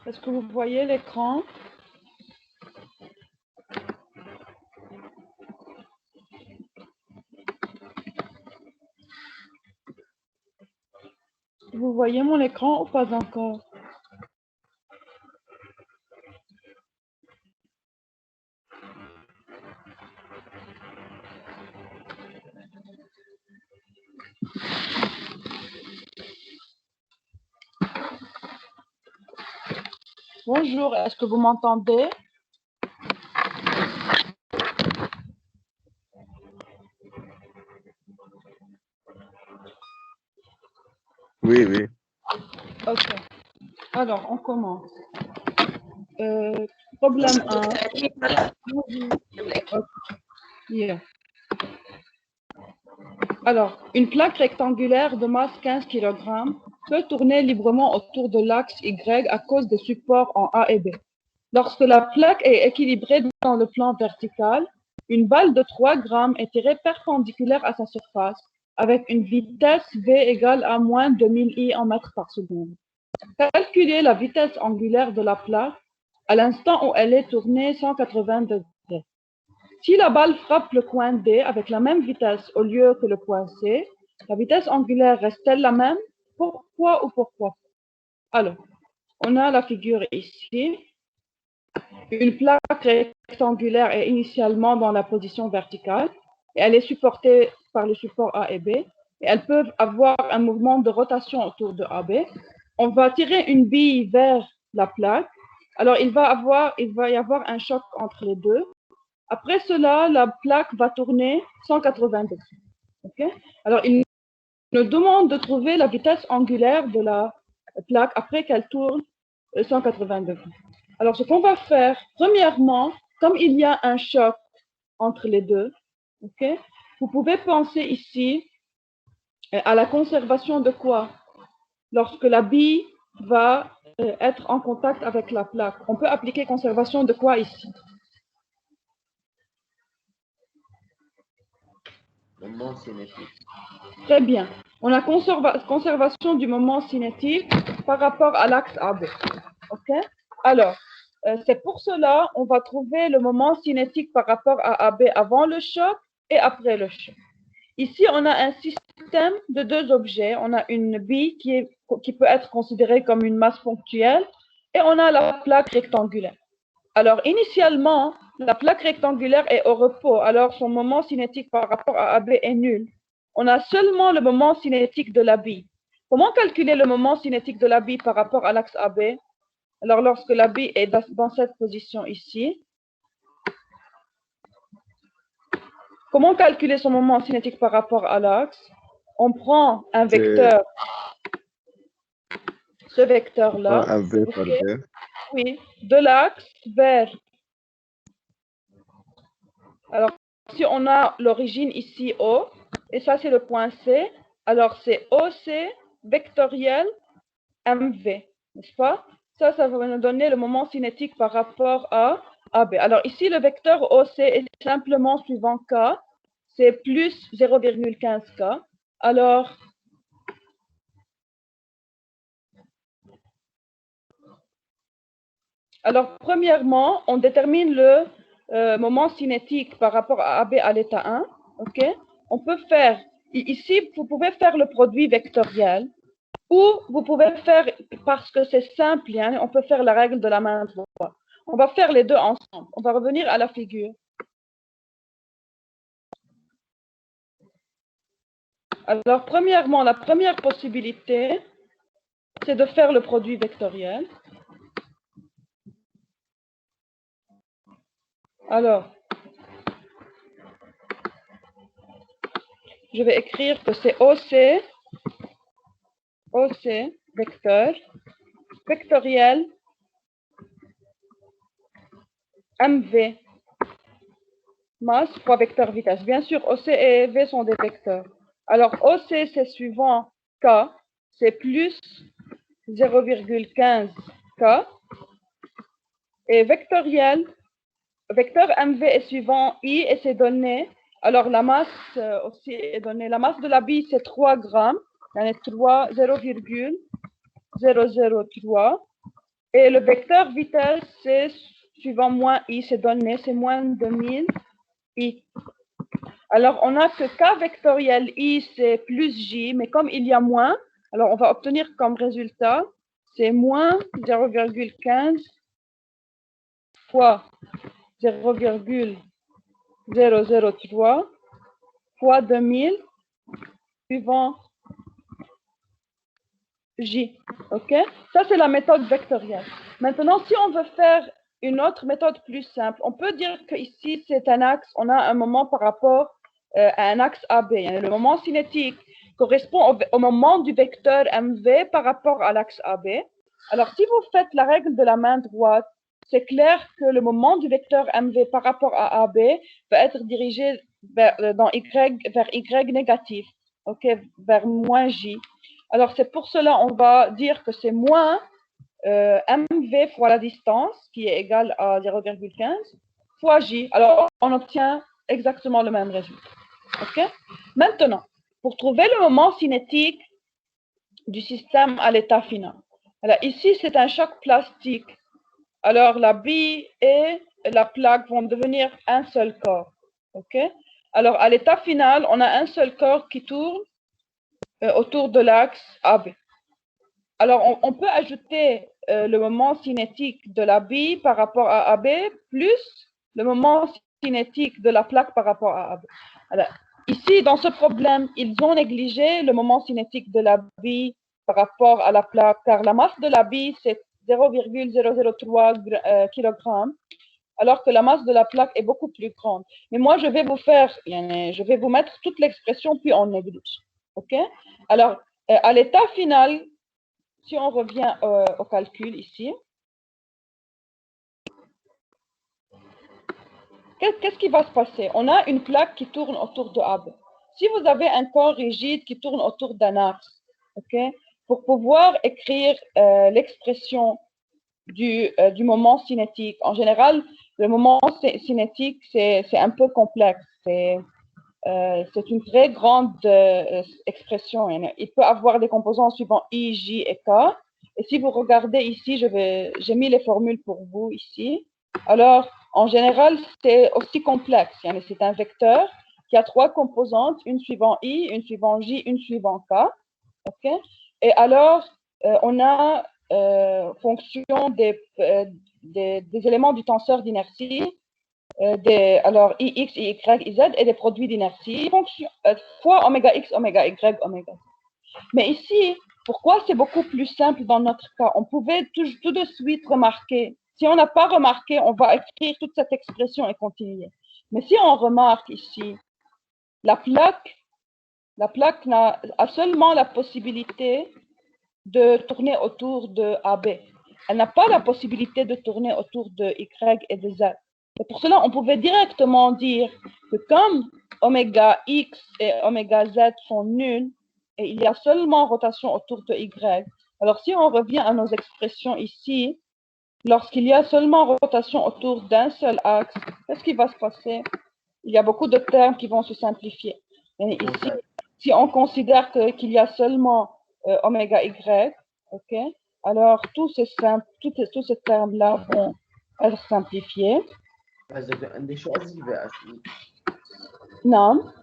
Est-ce que vous voyez l'écran? Vous voyez mon écran ou pas encore? Bonjour, est-ce que vous m'entendez? Oui, oui. Ok. Alors, on commence. Problème 1. Yeah. Alors, une plaque rectangulaire de masse 15 kg peut tourner librement autour de l'axe Y à cause des supports en A et B. Lorsque la plaque est équilibrée dans le plan vertical, une balle de 3 grammes est tirée perpendiculaire à sa surface avec une vitesse V égale à moins de 1000 I en mètres par seconde. Calculez la vitesse angulaire de la plaque à l'instant où elle est tournée 180 degrés. Si la balle frappe le coin D avec la même vitesse au lieu que le point C, la vitesse angulaire reste-t-elle la même? Pourquoi ou pourquoi? Alors, on a la figure ici. Une plaque rectangulaire est initialement dans la position verticale et elle est supportée par le support A et B. Et elles peuvent avoir un mouvement de rotation autour de AB. On va tirer une bille vers la plaque. Alors, il va y avoir un choc entre les deux. Après cela, la plaque va tourner 180 degrés. Okay? Alors, il nous demande de trouver la vitesse angulaire de la plaque après qu'elle tourne 180 degrés. Alors, ce qu'on va faire, premièrement, comme il y a un choc entre les deux, okay, vous pouvez penser ici à la conservation de quoi? Lorsque la bille va être en contact avec la plaque. On peut appliquer conservation de quoi ici? Moment cinétique. Très bien. On a conservation du moment cinétique par rapport à l'axe AB. OK? Alors, c'est pour cela on va trouver le moment cinétique par rapport à AB avant le choc et après le choc. Ici, on a un système de deux objets. On a une bille qui peut être considérée comme une masse ponctuelle et on a la plaque rectangulaire. Alors, initialement, la plaque rectangulaire est au repos, alors son moment cinétique par rapport à AB est nul. On a seulement le moment cinétique de la bille. Comment calculer le moment cinétique de la bille par rapport à l'axe AB? Alors, lorsque la bille est dans cette position ici, comment calculer son moment cinétique par rapport à l'axe? On prend un vecteur, ce vecteur-là, Un V par okay, V. oui, de l'axe vers. Alors, si on a l'origine ici O, et ça c'est le point C, alors c'est OC vectoriel MV, n'est-ce pas? Ça va nous donner le moment cinétique par rapport à AB. Alors ici, le vecteur OC est simplement suivant K, c'est plus 0,15 K. Alors, premièrement, on détermine le moment cinétique par rapport à AB à l'état 1. OK? On peut faire, ici, vous pouvez faire le produit vectoriel ou vous pouvez faire, parce que c'est simple, hein, on peut faire la règle de la main droite. On va faire les deux ensemble. On va revenir à la figure. Alors, premièrement, la première possibilité, c'est de faire le produit vectoriel. Alors, je vais écrire que c'est OC vecteur, vectoriel, MV, masse fois vecteur vitesse. Bien sûr, OC et V sont des vecteurs. Alors, OC, c'est suivant K, c'est plus 0,15 K. Et vectoriel, vecteur MV est suivant I et c'est donné. Alors, la masse aussi est donnée. La masse de la bille, c'est 3 grammes. Il y en a 0,003. Et le vecteur vitesse, c'est suivant moins i, c'est donné, c'est moins 2000 i. Alors, on a que k vectoriel i, c'est plus j, mais comme il y a moins, alors on va obtenir comme résultat, c'est moins 0,15 fois 0,003 fois 2000 suivant j. OK? Ça, c'est la méthode vectorielle. Maintenant, si on veut faire une autre méthode plus simple, on peut dire qu'ici, c'est un axe, on a un moment par rapport à un axe AB. Le moment cinétique correspond au moment du vecteur MV par rapport à l'axe AB. Alors, si vous faites la règle de la main droite, c'est clair que le moment du vecteur MV par rapport à AB va être dirigé vers Y négatif, okay, vers moins J. Alors, c'est pour cela on va dire que c'est moins mv fois la distance, qui est égale à 0,15, fois j. Alors, on obtient exactement le même résultat. OK? Maintenant, pour trouver le moment cinétique du système à l'état final. Alors, ici, c'est un choc plastique. Alors, la bille et la plaque vont devenir un seul corps. OK? Alors, à l'état final, on a un seul corps qui tourne autour de l'axe AB. Alors, on peut ajouter le moment cinétique de la bille par rapport à AB plus le moment cinétique de la plaque par rapport à AB. Alors, ici, dans ce problème, ils ont négligé le moment cinétique de la bille par rapport à la plaque, car la masse de la bille, c'est 0,003 kg, alors que la masse de la plaque est beaucoup plus grande. Mais moi, je vais vous mettre toute l'expression, puis on néglige. OK? Alors, à l'état final, si on revient au calcul ici, qu'est-ce qui va se passer? On a une plaque qui tourne autour de AB. Si vous avez un corps rigide qui tourne autour d'un axe, okay, pour pouvoir écrire l'expression du moment cinétique, en général, le moment cinétique, c'est un peu complexe. C'est une très grande expression. Il peut avoir des composants suivant I, J et K. Et si vous regardez ici, j'ai mis les formules pour vous ici. Alors, en général, c'est aussi complexe. C'est un vecteur qui a trois composantes, une suivant I, une suivant J, une suivant K. Okay? Et alors, on a fonction des éléments du tenseur d'inertie, alors ix, y, z et des produits d'inertie fois oméga x, oméga y, oméga z. Mais ici, pourquoi c'est beaucoup plus simple dans notre cas? On pouvait tout de suite remarquer. Si on n'a pas remarqué, on va écrire toute cette expression et continuer. Mais si on remarque ici, la plaque a seulement la possibilité de tourner autour de AB. Elle n'a pas la possibilité de tourner autour de Y et de Z. Et pour cela, on pouvait directement dire que comme oméga X et oméga Z sont nuls, et il y a seulement rotation autour de Y, alors si on revient à nos expressions ici, lorsqu'il y a seulement rotation autour d'un seul axe, qu'est-ce qui va se passer? Il y a beaucoup de termes qui vont se simplifier. Et ici, si on considère qu'il y a seulement oméga Y, ok, alors tous ces termes-là vont être simplifiés. نعم.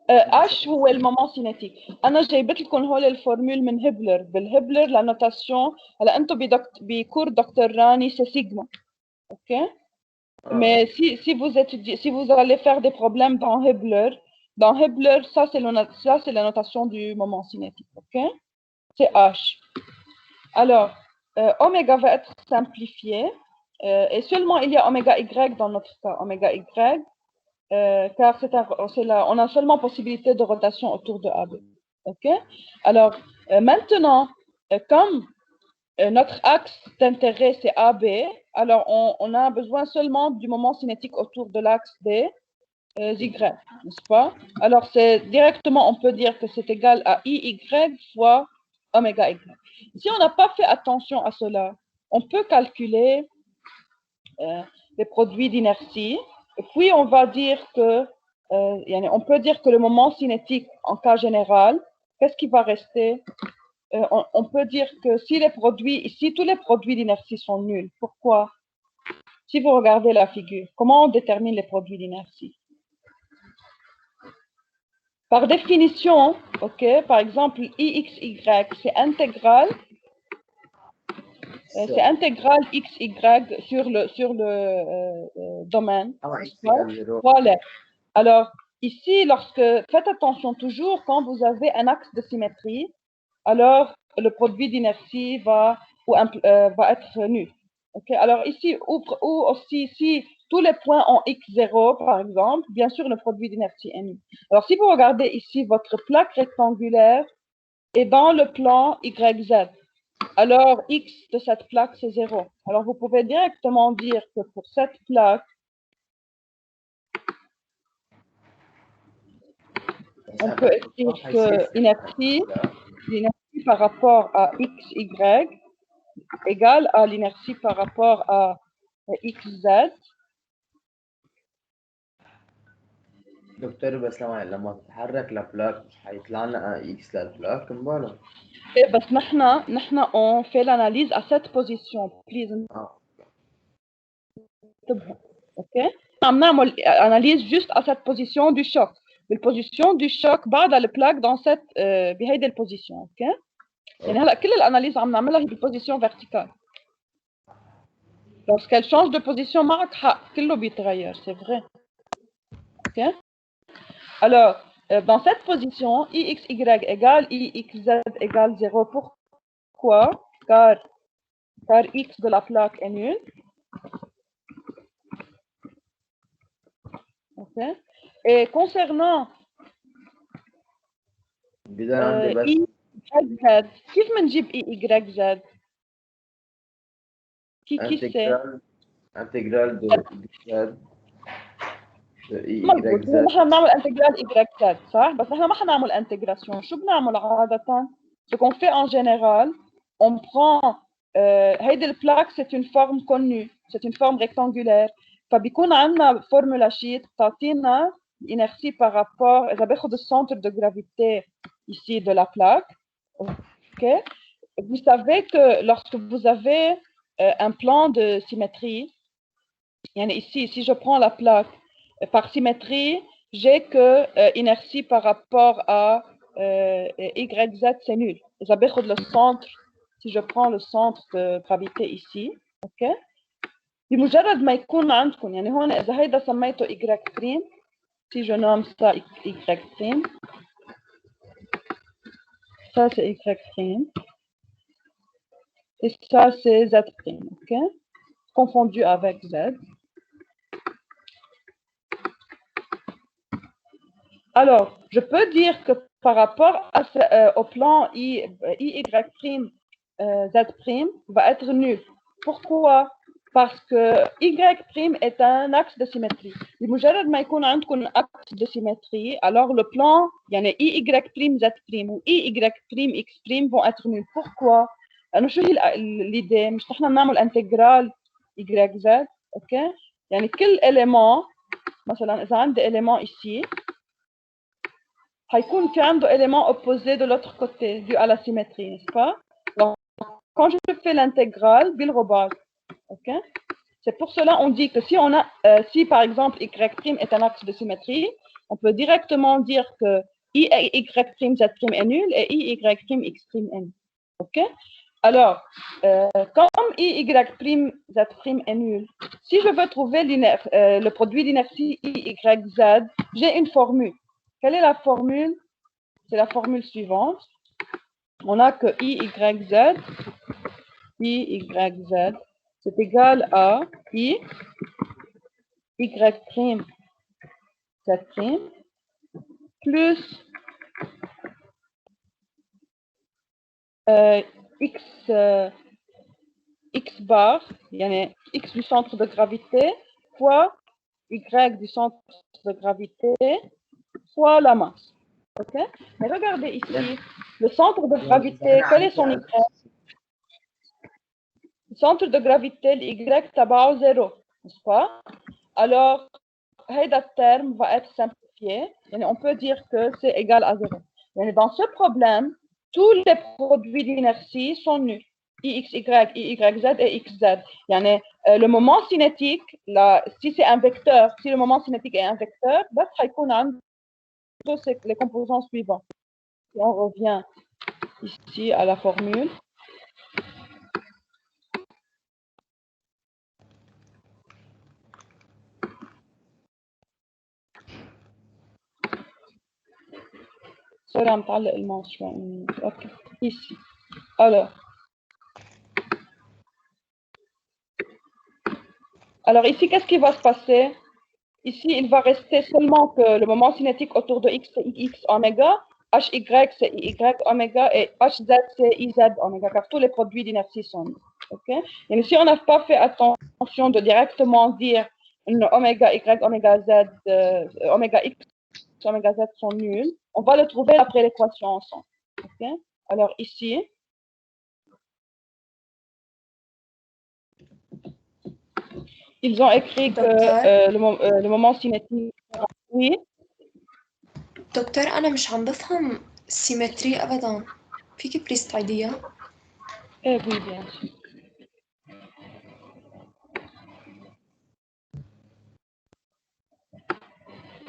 H هو المومون سينيتيك. انا جايبت لكم هول الفورمول من هبلر. بالهبلر لا نوتاسيون هلا انتم بكور دكتور راني سي سيجما. اوكي. Mais si vous allez faire des problèmes dans Hubler, ça c'est la notation du moment cinétique, ok? C'est H. Alors, oméga va être simplifié, et seulement il y a oméga Y dans notre cas, oméga Y, car on a seulement possibilité de rotation autour de AB, ok? Alors, maintenant, comme notre axe d'intérêt, c'est AB. Alors, on a besoin seulement du moment cinétique autour de l'axe des Y, n'est-ce pas? Alors, directement, on peut dire que c'est égal à IY fois oméga Y. Si on n'a pas fait attention à cela, on peut calculer les produits d'inertie. Et puis, on va dire que, on peut dire que le moment cinétique, en cas général, qu'est-ce qui va rester? on peut dire que si tous les produits d'inertie sont nuls, pourquoi? Si vous regardez la figure, comment on détermine les produits d'inertie? Par définition, ok, par exemple, IXY, c'est intégral XY sur le domaine. Ah, X égale 0. Voilà. Alors, ici, faites attention toujours, quand vous avez un axe de symétrie, alors le produit d'inertie va être nul. Okay? Alors ici, ou aussi, si tous les points ont x0, par exemple, bien sûr, le produit d'inertie est nul. Alors, si vous regardez ici, votre plaque rectangulaire est dans le plan YZ. Alors, x de cette plaque, c'est 0. Alors, vous pouvez directement dire que pour cette plaque, on peut écrire que l'inertie par rapport à xy égale à l'inertie par rapport à xz. دكتور بس لما تتحرك لبلاك مش هيطلع لنا اكس للبلاك مبالغ. بس نحن on fait l'analyse à cette position. Please. OK. عم نعمل analyse juste à cette position du choc. بالposition du choc بعد البلاك dans cette بهيدي البوزيشن. OK. يعني هلا كل الاناليز عم نعملها هي بالبوزيشن فيرتيكال. Lorsqu'elle change de position معك حق كله بيتغير, c'est vrai. OK. Alors, dans cette position, IXY égale IXZ égale 0. Pourquoi? Car X de la plaque est nul. Okay. Et concernant YZ, كيف بنجيب YZ? Qui sait? Intégral de YZ. مضبوط, نحن بنعمل انتجرال YZ صح؟ بس نحن ما حنعمل انتجراسيون. شو بنعمل عادة؟ Ce qu'on fait en général, on prend هيدي البلاك, c'est une forme connue, c'est une forme rectangulaire. فبيكون عندنا فورمولا شيت بتعطينا l'inertie par rapport, إذا باخد le centre de gravité ici de la plaque. OK? Vous savez que lorsque vous avez un plan de symétrie, ici, si je prends la plaque par symétrie, j'ai que inertie par rapport à YZ, c'est nul. إذا باخد le centre, si je prends le centre de gravité ici, OK? بمجرد ما يكون عندكم, يعني هون إذا هيدا سميته Y', si je nomme ça Y', ça c'est Y', et ça c'est Z', OK? Confondu avec Z. Alors, je peux dire que par rapport au plan IY', Z' va être nul. Pourquoi? Parce que Y' est un axe de symétrie. بمجرد ما يكون عندكم axe de symétrie, alors le plan, يعني Y', Z' ou Y', X' vont être nuls. Pourquoi? لأنه شو هي l'idée؟ مش نحن بنعمل انتجرال YZ, OK؟ يعني كل élément, مثلا إذا عندي élément ici, هيكون في عنده élément opposé de l'autre côté dû à la symétrie, n'est-ce pas? Donc, quand je fais l'intégrale, بالرباط, ok? C'est pour cela on dit que si on a, si par exemple Y' est un axe de symétrie, on peut directement dire que Y', Z' est nul et Y', X' est nul, ok? Alors, comme Y', Z' est nul, si je veux trouver le produit d'inertie YZ, j'ai une formule. Quelle est la formule? C'est la formule suivante. On a que IYZ, c'est égal à I, Y', Z' plus X, X bar, يعني X du centre de gravité, fois Y du centre de gravité, fois la masse. OK? Mais regardez ici, le centre de gravité, quel est son Y? Le centre de gravité, l'Y tabac 0, n'est-ce pas? Alors, ce terme va être simplifié. Et on peut dire que c'est égal à 0. Et dans ce problème, tous les produits d'inertie sont nuls. Ix, Y, YZ et XZ. يعني le moment cinétique, si c'est un vecteur, si le moment cinétique est un vecteur, بس هيكون عنده les composants suivants. Et on revient ici à la formule. Sorry, عم تعلق الماوس شوي. Ok, ici. Alors ici, qu'est-ce qui va se passer? Ici, il va rester seulement que le moment cinétique autour de X, c'est X oméga, HY, c'est Y oméga, et HZ, c'est IZ oméga, car tous les produits d'inertie sont nuls. Okay? Et si on n'a pas fait attention de directement dire une oméga Y, oméga Z, oméga X, oméga Z sont nuls, on va le trouver après l'équation ensemble. Okay? Alors ici, ils ont écrit que le moment cinétique... Oui. دكتور أنا مش عم بفهم السيمتري أبداً. فيكي بليز تعيديها؟ Oui, bien sûr.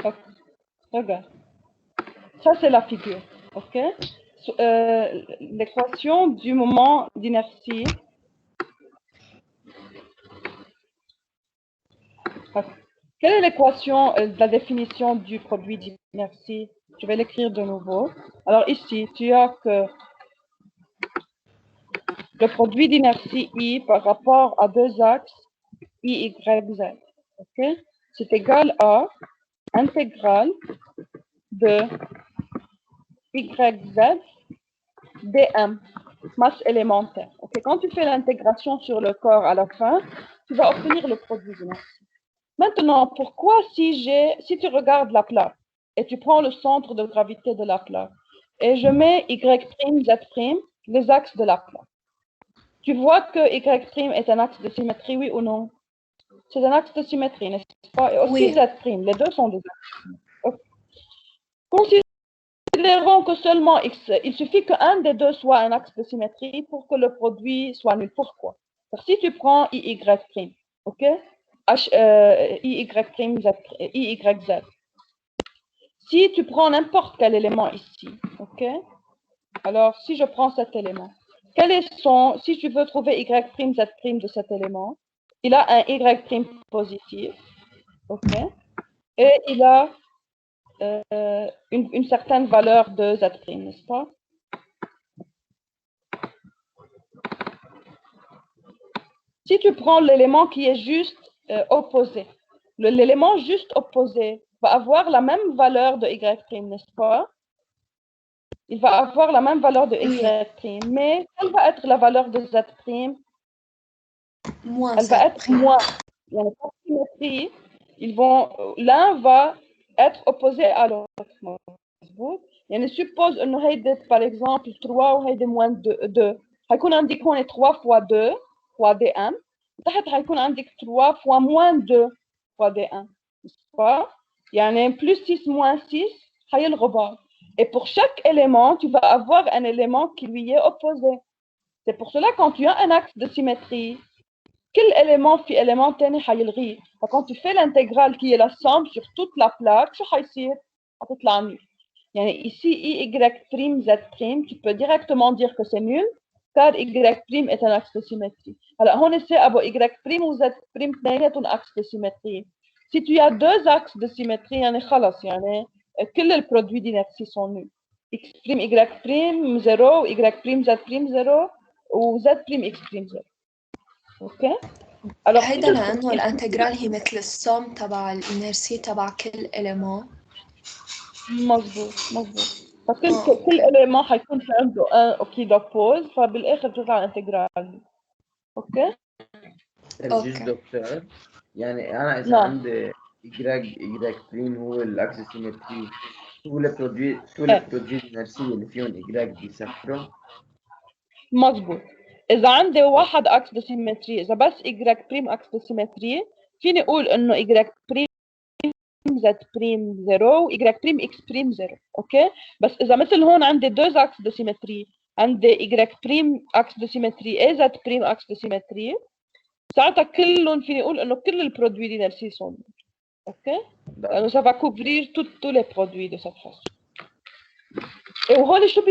Okay. Regarde. Ça, c'est la figure. OK? L'équation du moment d'inertie. Quelle est l'équation de la définition du produit d'inertie? Je vais l'écrire de nouveau. Alors ici, tu as que le produit d'inertie I par rapport à deux axes I, Y, Z. OK? C'est égal à intégrale de YZ dm, masse élémentaire. Okay? Quand tu fais l'intégration sur le corps à la fin, tu vas obtenir le produit d'inertie. Maintenant, pourquoi si tu regardes la plaque et tu prends le centre de gravité de la plaque et je mets Y', Z', les axes de la plaque, tu vois que Y' est un axe de symétrie, oui ou non? C'est un axe de symétrie, n'est-ce pas? Et aussi Oui. Z', les deux sont des axes. Okay. Considérons que seulement X, il suffit qu'un des deux soit un axe de symétrie pour que le produit soit nul. Pourquoi? Car si tu prends IY', ok? IYZ. Si tu prends n'importe quel élément ici, ok? Alors, si je prends cet élément, si tu veux trouver Y'Z' de cet élément, il a un Y' positif, ok? Et il a une certaine valeur de Z', n'est-ce pas? Si tu prends l'élément qui est juste opposé, l'élément juste opposé va avoir la même valeur de Y', n'est-ce pas? Il va avoir la même valeur de Y', mais quelle va être la valeur de Z'? Elle va être moins. Il y a une symétrie. L'un va être opposé à l'autre. يعني suppose انه هيدا par exemple 3 وهيدا moins 2 هيكون عندك هون 3 fois 2 fois dm تحت هيكون عندك 3 fois moins 2 fois dm يعني plus 6 moins 6 هيلغوا بعض. Et pour chaque élément, tu vas avoir un élément qui lui est opposé. C'est pour cela quand tu as un axe de symétrie, quel élément في élément تاني هيلغيه. Quand tu fais l'intégrale qui est la somme sur toute la plaque, شو هيصير؟ هتطلع nul. يعني ici, Y', Z', tu peux directement dire que c'est nul, car Y' est un axe de symétrie. Alors, on essaie à Y' ou Z' est un axe de symétrie. Si tu as deux axes de symétrie, يعني خلاص يعني كل البرودوي d'inertie sont nuls. X', Y', 0, Y', Z', 0, ou Z', X', 0. OK? Alors, هيدا لأنه الانتجرال هي مثل السم تبع الانرسي تبع كل إليمون. مظبوط. parce que كل élément هيكون في عنده un qui l'oppose فبالاخر بتطلع انتجرال. اوكي الجيش دكتور يعني انا اذا عندي Y' هو الاكس سيمتري طول البرودوي النفسيه اللي فيهم Y بيسكروا. مظبوط. اذا عندي واحد اكس دو سيمتري، اذا بس Y' اكس دو سيمتري، فيني اقول انه Y' Z prime 0 و Y prime X prime 0 اوكي بس اذا مثل هون عندي deux axes de symétrie عندي Y prime axe de symétrie et Z prime axe de symétrie ساعتها كلهم فيني اقول انه كل البرودوي d'inertie sont nuls اوكي لانه ça va couvrir tous les produits de cette façon وهول شو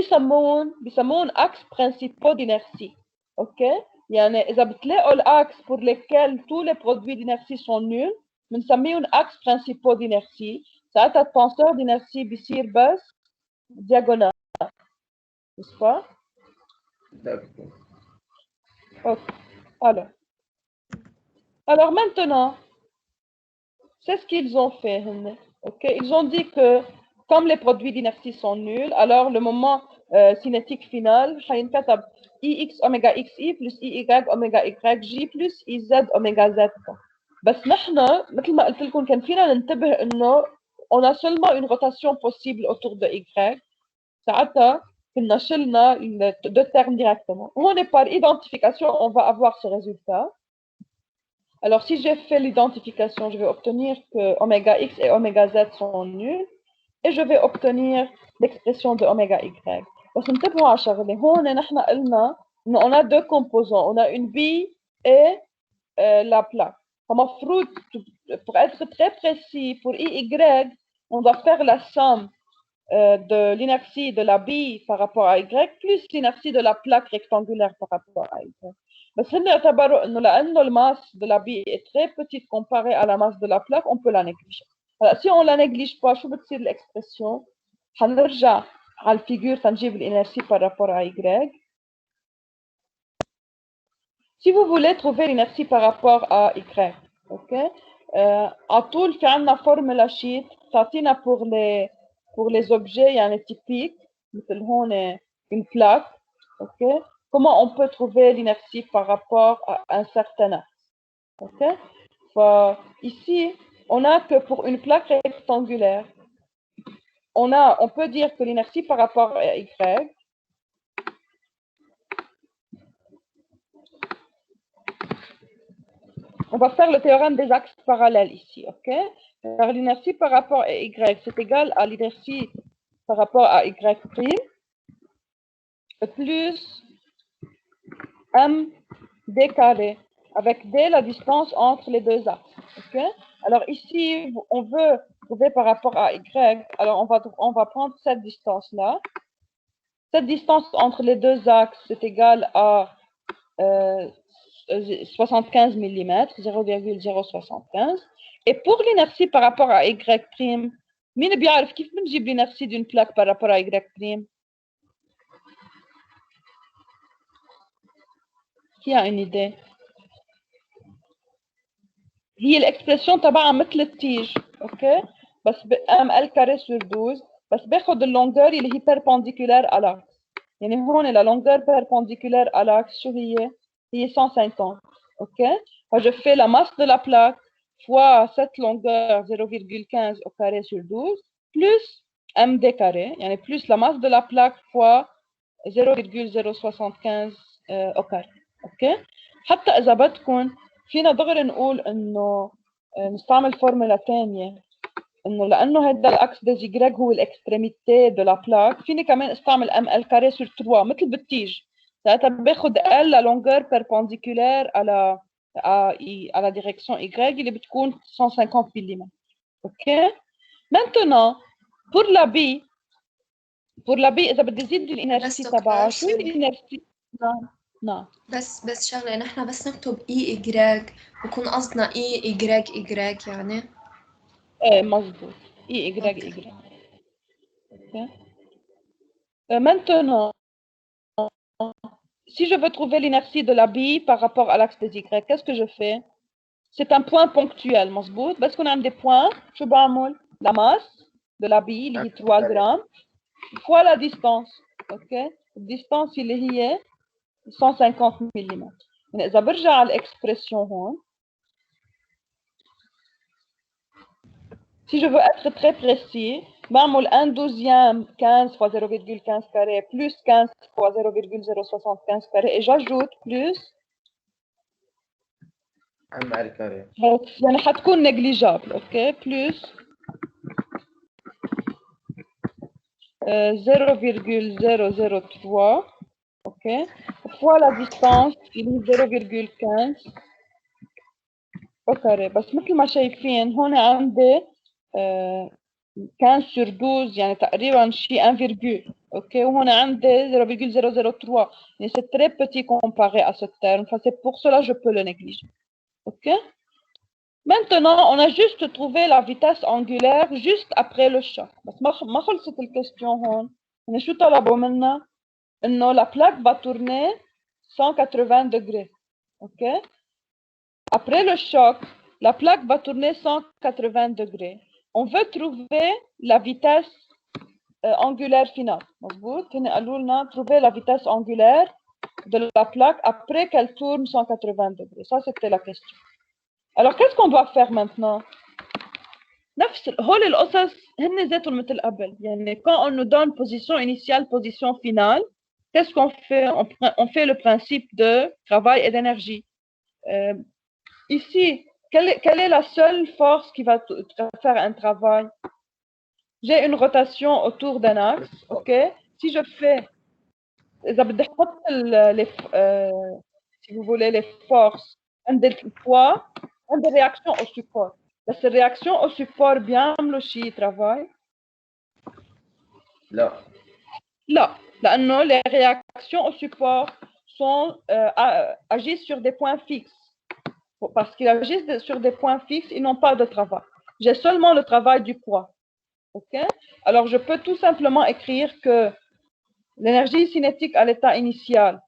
بيسمون axe principaux d'inertie اوكي يعني اذا بتلاقوا الاكس pour lesquels tous les produits d'inertie sont nuls بنسميهم axe principaux d'inertie ساعتها التنسور d'inertie بيصير بس diagonal n'est-ce pas D'accord. ok alors maintenant c'est ce qu'ils ont fait ok ils ont dit que comme les produits d'inertie sont nuls alors le moment cinétique final حينكتب ix oméga xi plus iy oméga yj plus iz oméga z بس نحن مثل ما قلت لكم كان فينا ننتبه انه on a seulement une rotation possible autour de y ساعتها كنا شلنا deux termes directement on est par identification on va avoir ce résultat alors si j'ai fait l'identification je vais obtenir que oméga x et oméga z sont nuls et je vais obtenir l'expression de oméga y بس انتبهوا على شغله هون نحن قلنا انه on a deux composants on a une bille et la plaque فمفروض pour être très précis pour y on doit faire la somme de l'inertie de la bille par rapport à y plus l'inertie de la plaque rectangulaire par rapport à y بس هن اعتبروا انه لانه الماsse de la bille est très petite comparée à la masse de la plaque on peut la négliger alors si on la néglige pas شو بتصير l'expression حنرجع على الفيجور تنجيب l'inertie par rapport à y si vous voulez trouver l'inertie par rapport à y ok à طول في عندنا formula sheet تعطينا pour les objets يعني typiques مثل هون une plaque ok comment on peut trouver l'inertie par rapport à un certain axe ok ici on a que pour une plaque rectangulaire on peut dire que l'inertie par rapport à y on va faire le théorème des axes parallèles ici, ok? Alors l'inertie par rapport à y c'est égal à l'inertie par rapport à y prime plus m d carré avec d la distance entre les deux axes, ok? Alors ici on veut trouver par rapport à y, alors on va prendre cette distance là. Cette distance entre les deux axes c'est égal à 75 mm, 0,075. Et pour l'inertie par rapport à y prime, مين بيعرف كيف بنجيب l'inertie d'une plaque par rapport à y prime? Qui a une idée? هي l'expression تبعها مثل التيج، اوكي؟ بس ml carré sur 12 بس باخد اللونجeur اللي هي perpendiculaire à l'axe. يعني هون la longueur perpendiculaire à l'axe شو هي 150. Ok, je fais la masse de la plaque fois cette longueur 0,15 au carré sur 12 plus md carré, يعني plus la masse de la plaque fois 0,075 au carré. ok حتى إذا بدكم فينا دغري نقول إنه نستعمل فورمولا ثانية إنه لأنه هذا الأكس دي جي هو الإكستريميتي دو لا بلاك فيني كمان استعمل ام ال كاري sur 3 مثل بالتيج ساعتها باخد ال la longueur perpendiculaire à la direction y اللي بتكون 150 mm. ok maintenant pour la b إذا بدي زيد الانرجي تبعها شو الانرجي؟ نعم بس شغلة نحن بس نكتب اي اجراج بكون قصدنا اي اجراج يعني ايه مظبوط اي اجراج اجراج maintenant si je veux trouver l'inertie de la bille par rapport à l'axe des y qu'est-ce que je fais? C'est un point ponctuel مظبوط بس كون عندي point شو بعمل؟ la masse de la bille اللي هي 3 grammes fois la distance ok الديستانس اللي هي 150 ملم. يعني إذا برجع على الإكسبريسيون هون si je veux être très précis بعمل 1/12 15 fois 0,15 carré plus 15 fois 0,075 carré et j'ajoute plus ml carré يعني حتكون négligeable ok plus 0,003, ok, fois la distance اللي 0,15 au carré. بس مثل ما شايفين هون عندي 15 sur 12 يعني تقريبا شيء 1, ok, وهون عندي 0,003 يعني c'est très petit comparé à ce terme, enfin, c'est pour cela que je peux le négliger, ok. Maintenant on a juste trouvé la vitesse angulaire juste après le choc. بس ما خلصت الكويستيون هون. يعني شو طلبوا منا؟ إنه la plaque va tourner 180 degrés, ok. Après le choc, la plaque va tourner 180 degrés. On veut trouver la vitesse angulaire finale. مظبوط؟ هنا قالوا لنا trouver la vitesse angulaire de la plaque après qu'elle tourne 180 degrés. Ça, c'était la question. Alors, qu'est-ce qu'on doit faire maintenant? نفس هول القصص هن ذاتهم مثل قبل. يعني quand on nous donne position initiale, position finale, qu'est-ce qu'on fait? On fait le principe de travail et d'énergie. Ici, quelle est la seule force qui va faire un travail? J'ai une rotation autour d'un axe, ok? Si je fais, si vous voulez, les forces, un des poids, un des réactions au support. Ces réactions au support بيعملوا شيء travail? لا. لا، لأنه les réactions au support agissent sur des points fixes. Parce qu'ils agissent sur des points fixes, ils n'ont pas de travail. J'ai seulement le travail du poids. Ok? Alors, je peux tout simplement écrire que l'énergie cinétique à l'état initial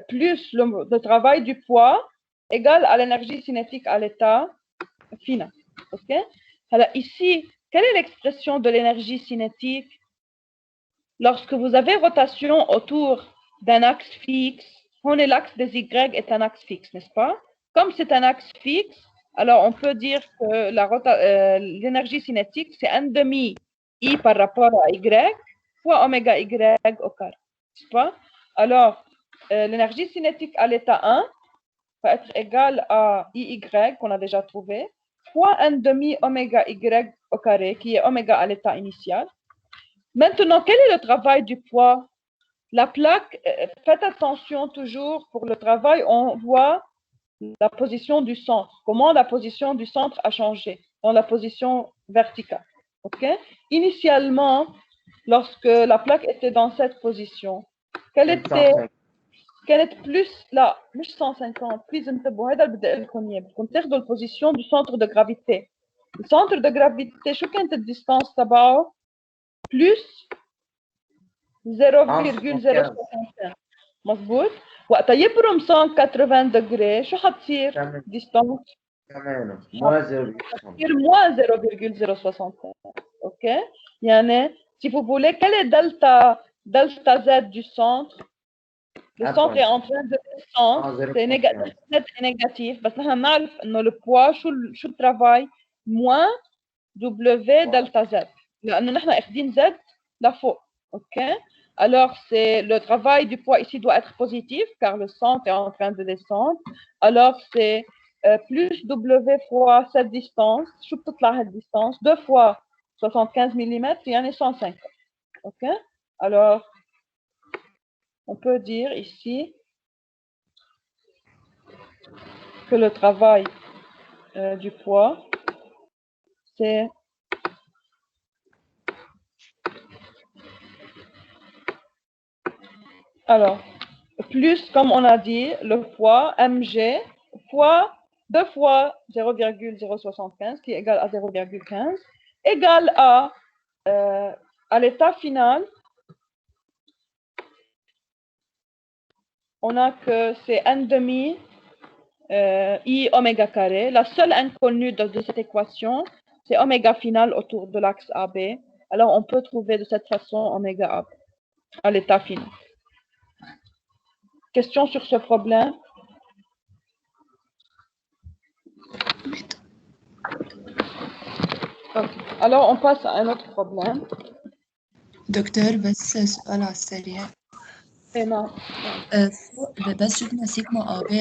plus le travail du poids égale à l'énergie cinétique à l'état final. Ok? Alors, ici, quelle est l'expression de l'énergie cinétique? Lorsque vous avez rotation autour d'un axe fixe, l'axe des Y est un axe fixe, n'est-ce pas? Comme c'est un axe fixe, alors on peut dire que l'énergie cinétique, c'est 1/2 I par rapport à Y fois oméga Y au carré, n'est-ce pas? Alors, l'énergie cinétique à l'état 1 va être égale à IY qu'on a déjà trouvé, fois 1/2 oméga Y au carré, qui est oméga à l'état initial. Maintenant, quel est le travail du poids? La plaque, faites attention toujours pour le travail, on voit la position du centre. Comment la position du centre a changé dans la position verticale. Okay? Initialement, lorsque la plaque était dans cette position, quelle était plus là, مش 150, plus انتبهوا هذا اللي بدي اقول لكم اياه. بدكم تاخذوا البوزيشن du centre de gravité. Le centre de gravité شو كانت الديستانس تبعه؟ plus 0,065. مظبوط. وقتها يبرم 180 degrés شو حتصير ديستانس؟ كمان حتصير moins 0,065. ok. يعني si vous voulez quelle est delta Z du centre? Le centre est en train de descendre, c'est négatif, بس نحن نعرف انه le poids شو le travail moins W delta Z لانه نحن اخذين Z لفوق. ok. Alors, le travail du poids ici doit être positif car le centre est en train de descendre. Alors, c'est plus W fois cette distance. شو بتطلع هالديستانس؟ 2 fois 75 mm يعني 150. ok. Alors, on peut dire ici que le travail du poids, c'est alors plus, comme on a dit, le poids mg fois 2 fois 0,075 qui est égal à 0,15 égale à l'état final. On a que c'est 1/2 I oméga carré. La seule inconnue de cette équation, c'est oméga final autour de l'axe AB. Alors, on peut trouver de cette façon oméga AB à l'état final. Question sur ce problème? Okay. Alors, on passe à un autre problème. دكتور بس سؤال على السريع. ايه نعم. بس شفنا سيجما AB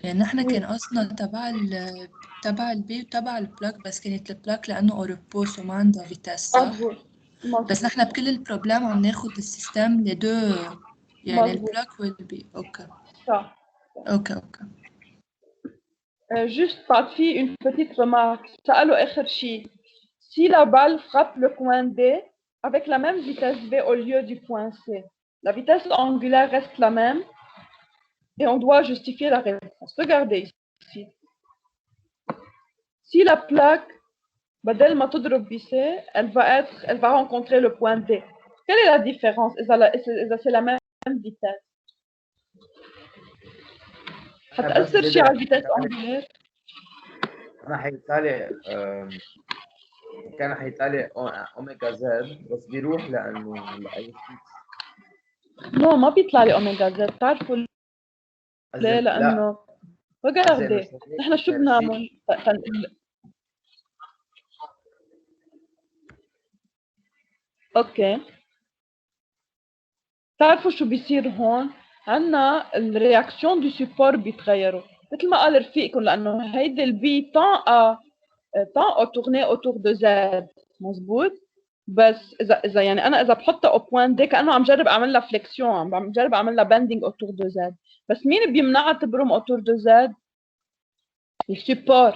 1 نحن كان قصدنا تبع البي وتبع البلاك، بس كانت البلاك لأنه أوروبوس وما عندها فيتاس صح؟ بس نحن بكل البروبلام عم ناخد السيستم لدو يعني مظبوط. البلوك والبي. اوكي صح. اوكي اوكي. Juste Patfi, une petite remarque. سألوا آخر شيء. Si la balle frappe le point D avec la même vitesse V au lieu du point C, la vitesse angulaire reste la même et on doit justifier la réponse. Regardez ici. Si la plaque, بدل ما تضرب B, elle va rencontrer le point D. Quelle est la différence? C'est la même vitesse. هتأثر شيء على الفيتاس angulaire؟ انا هيطلع كان هيطلع اوميجا زد بس بيروح لانه لاي نو ما بيطلع لي اوميجا زد. بتعرفوا ليه؟ لانه regardez نحن شو بنعمل؟ اوكي بتعرفوا شو بيصير هون؟ عندنا الرياكسيون دو سيبور بيتغيروا مثل ما قال رفيقكم لانه هيدي البي tant à tourner autour de Z مزبوط. بس اذا يعني انا اذا بحطها او بوين دي كانه عم جرب اعمل لها فليكسيون، عم جرب اعمل لها بندنج اوتور دو زد. بس مين بيمنعها تبرم اوتور دو زد؟ السيبور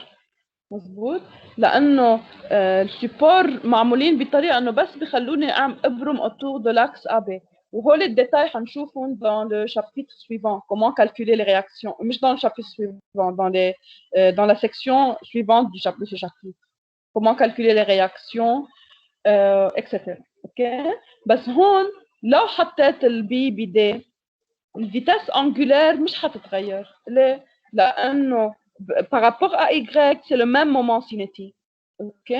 مزبوط. لانه السيبور معمولين بطريقه انه بس بخلوني ابرم اوتور دو لاكس ا بي. وهول الديتاي حنشوفهم dans le chapitre suivant, comment calculer les réactions. مش dans le chapitre suivant, dans la section suivante du chapitre. Comment calculer les réactions, etc. اوكي. بس هون لو حطيت البي بدي الفيتاس angulaire مش حتتغير. ليه؟ لانه par rapport à Y, c'est le même moment cinétique. Ok?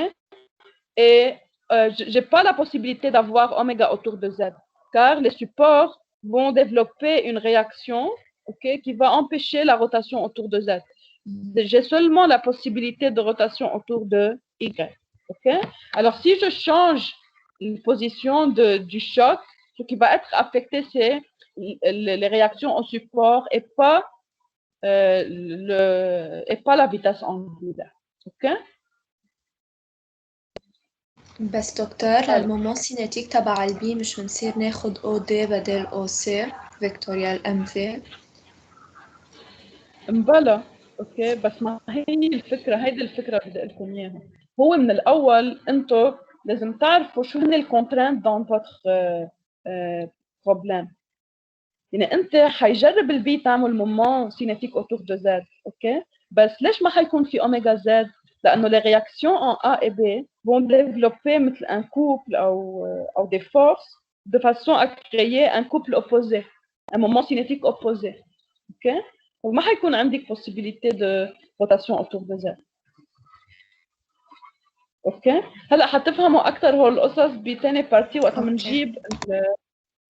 Et je n'ai pas la possibilité d'avoir oméga autour de Z, car les supports vont développer une réaction, okay, qui va empêcher la rotation autour de Z. J'ai seulement la possibilité de rotation autour de Y. Okay? Alors, si je change la position du choc, ce qui va être affecté, c'est les réactions au support et pas la vitesse angulaire. OK? بس دكتور للمومون سينيتيك تبع البي مش بنصير ناخد او دي بدل او سي فيكتوريال ام في؟ مبلا. اوكي بس ما هي الفكره، هيدي الفكره بدي اقول لكم اياها. هو من الاول انتم لازم تعرفوا شو هن الكونترانت دون فوتر بروبليم. يعني انت حيجرب البي تعمل مومون سينيتيك اوتور دو زد، اوكي، بس ليش ما حيكون في اوميجا زد؟ لانه les réactions en A et B vont développer مثل un couple ou des forces de façon à créer un couple opposé, un moment cinétique opposé. اوكي؟ وما حيكون عندك possibilité de rotation autour de Z. اوكي؟ هلا حتفهموا اكثر هول القصص بثاني بارتي وقت ما نجيب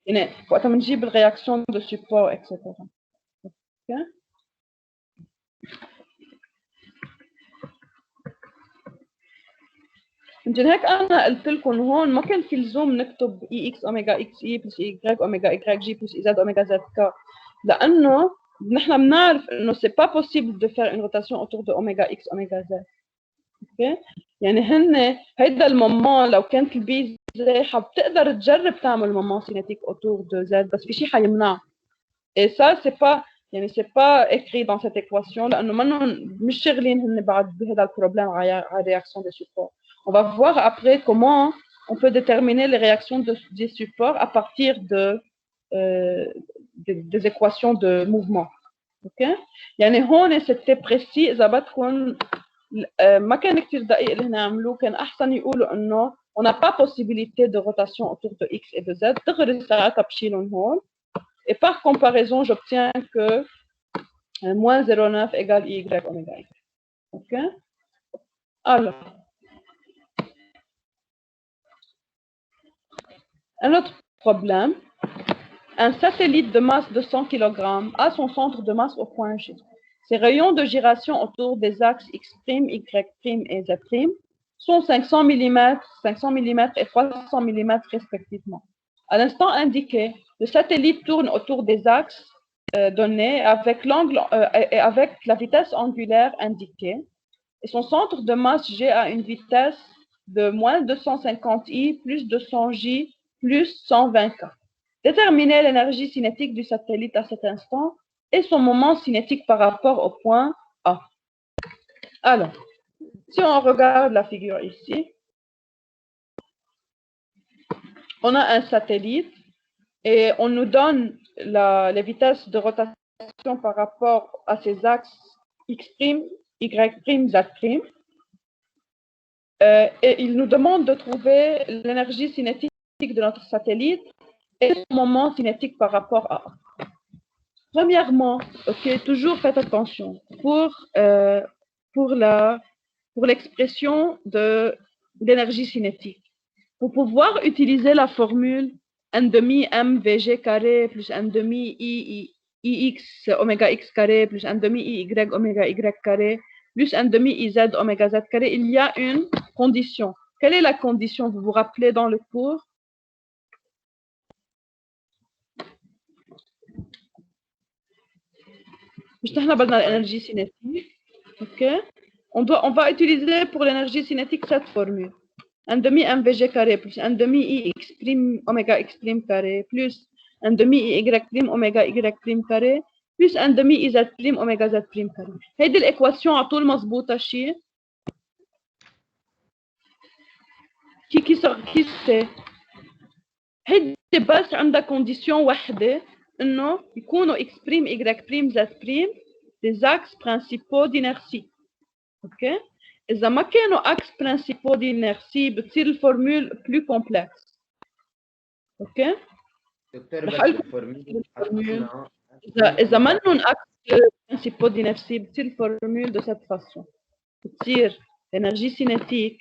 يعني وقت ما نجيب الرياكسيون دو سيبور اكسترا. اوكي؟ يمكن هيك انا قلت لكم هون ما كان في لزوم نكتب اي اكس اوميجا اكس اي بلس اي اوميجا اي جي بلس اي زد اوميجا زد كا، لانه نحن بنعرف انه سي با بوسيبل دو فير اون روتاسيون اوتور دو اوميجا اكس اوميجا زد. اوكي؟ يعني هن هيدا المومون لو كانت البي زايحه بتقدر تجرب تعمل مومون سينيتيك اوتور دو زد، بس في شيء حيمنع. اي سا سي با يعني سي با écrit dans cette équation لانه منهم مش شغلين هن بعد بهذا البروبلème على réaction des supports. On va voir après comment on peut déterminer les réactions des supports à partir des équations de mouvement. OK? يعني هون c'était précis. إذا بدكم ما كان كتير دقيق اللي هنا عملوه، كان أحسن يقولوا إنه on n'a pas possibilité de rotation autour de X et de Z. دغري ساعتها بشيلهم هون. Et par comparaison, j'obtiens que moins 0,9 égale Y oméga Y. OK? Alors, un autre problème. Un satellite de masse de 100 kg a son centre de masse au point G. Ses rayons de gyration autour des axes X', Y' et Z' sont 500 mm et 300 mm respectivement. À l'instant indiqué, le satellite tourne autour des axes donnés avec l'angle et avec la vitesse angulaire indiquée, et son centre de masse G a une vitesse de moins 250i plus 200j plus 120k. Déterminez l'énergie cinétique du satellite à cet instant et son moment cinétique par rapport au point A. Alors, si on regarde la figure ici, on a un satellite et on nous donne les vitesses de rotation par rapport à ses axes X', Y', Z'. Et il nous demande de trouver l'énergie cinétique de notre satellite et son moment cinétique par rapport à A. Premièrement, toujours faites attention pour l'expression de l'énergie cinétique. Pour pouvoir utiliser la formule 1 demi mvg carré plus 1 demi ix oméga x carré plus 1 demi iy oméga y carré plus 1 demi iz oméga z carré, il y a une condition. Quelle est la condition? Vous vous rappelez dans le cours? l'énergie cinétique. On va utiliser pour l'énergie cinétique cette formule. 1 demi mvg carré plus 1 demi ix prime oméga x prime carré plus 1 demi y prime oméga y prime carré plus 1 demi iz prime oméga z prime carré. هيدي الايكواسيون على طول مضبوطه شيء كي سي هيدي بس عندها كونديسيون وحده انه يكونوا x prime y prime z prime des axes principaux d'inertie. اوكي إذا ما كانوا أكس برينسيبو دينيرسي بتصير الفورمول بلو كومبلكس. أوكي؟ دكتور بس الفورمول إذا ما لهم أكس برينسيبو دينيرسي بتصير الفورمول دو سيت فاسون. بتصير l'énergie cinétique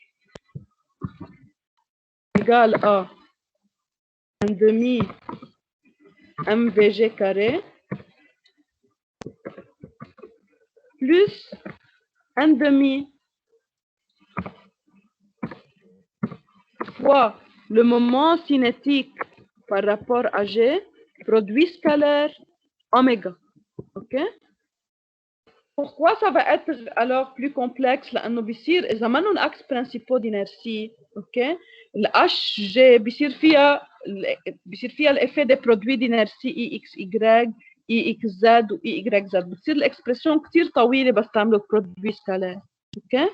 égale à 1 demi mvg carré plus 1 demi fois le moment cinétique par rapport à G, produit scalaire oméga. OK? Pourquoi ça va être alors plus complexe? لأنه بيصير إذا ما لهم أكس برينسيبو d'inertie, OK? ال HG بيصير فيها الإفيه des produits d'inertie EXY, EXZ و EYZ. بتصير الإكسبرسيون كتير طويلة بس تعملوا produit scalaire. OK?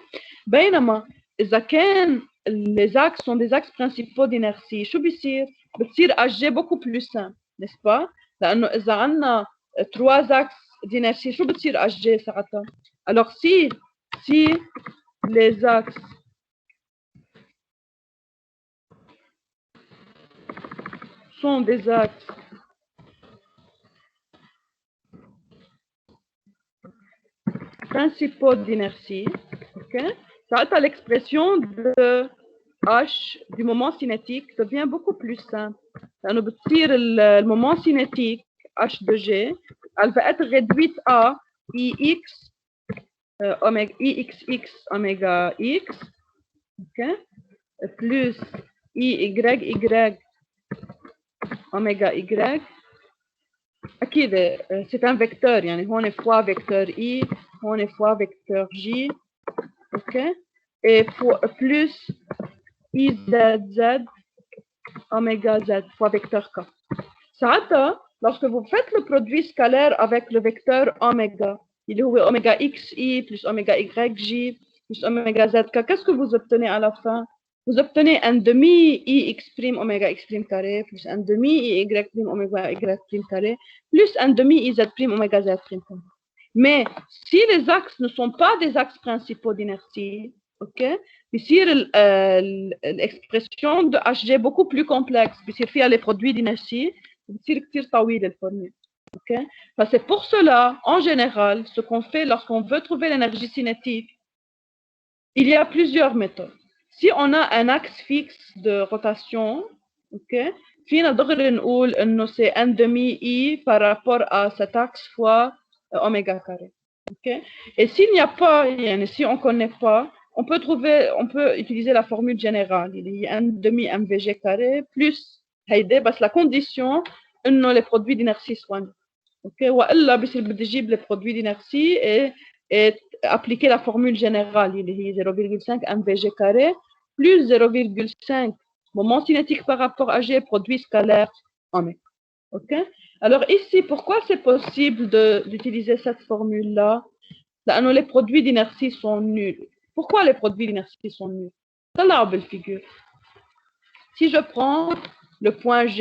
بينما إذا كان les axes sont des axes principaux d'inertie, شو بيصير؟ بتصير HG beaucoup plus simple, n'est-ce pas? لأنه إذا عندنا 3 axes d'inertie, شو بتصير HG ساعتها؟ Alors si les axes sont des axes principaux d'inertie, ok? Ça, l'expression de H du moment cinétique devient beaucoup plus simple. لأنه بتصير le moment cinétique H de G, elle va être réduite à Ix oméga Ixx oméga X, ok? Plus Iyy oméga Y. أكيد c'est un vecteur يعني هون fois vecteur I, هون fois vecteur J, ok? Et plus IZZ oméga Z fois vecteur K. ساعتها lorsque vous faites le produit scalaire avec le vecteur oméga, il est oméga XI plus oméga YJ plus oméga ZK, qu'est-ce que vous obtenez à la fin? Vous obtenez un demi IX prime oméga X prime carré plus un demi IY prime oméga Y prime carré plus un demi IZ prime oméga Z prime carré. Mais si les axes ne sont pas des axes principaux d'inertie, ok, بيصير l'expression de HG beaucoup plus complexe, بيصير فيها les produits d'inertie, بتصير كتير طويلة الفورمule. Okay? C'est pour cela, en général, ce qu'on fait lorsqu'on veut trouver l'énergie cinétique, il y a plusieurs méthodes. Si on a un axe fixe de rotation, okay, فينا دغري نقول إنه c'est un demi I par rapport à cet axe fois oméga carré. Okay? Et s'il n'y a pas, si on ne connaît pas, on peut utiliser la formule générale. Il y a un demi mvg carré plus هيدي بس la condition إنه les produits d'inertie soient nuls. Okay? وإلا بصير بدي أجيب les produits d'inertie et appliquer la formule générale اللي هي 0,5 mvg carré plus 0,5 moment cinétique par rapport à G produit scalaire oméga. OK? Alors ici, pourquoi c'est possible d'utiliser cette formule-là? Les produits d'inertie sont nuls. Pourquoi les produits d'inertie sont nuls? Figure. Si je prends le point G,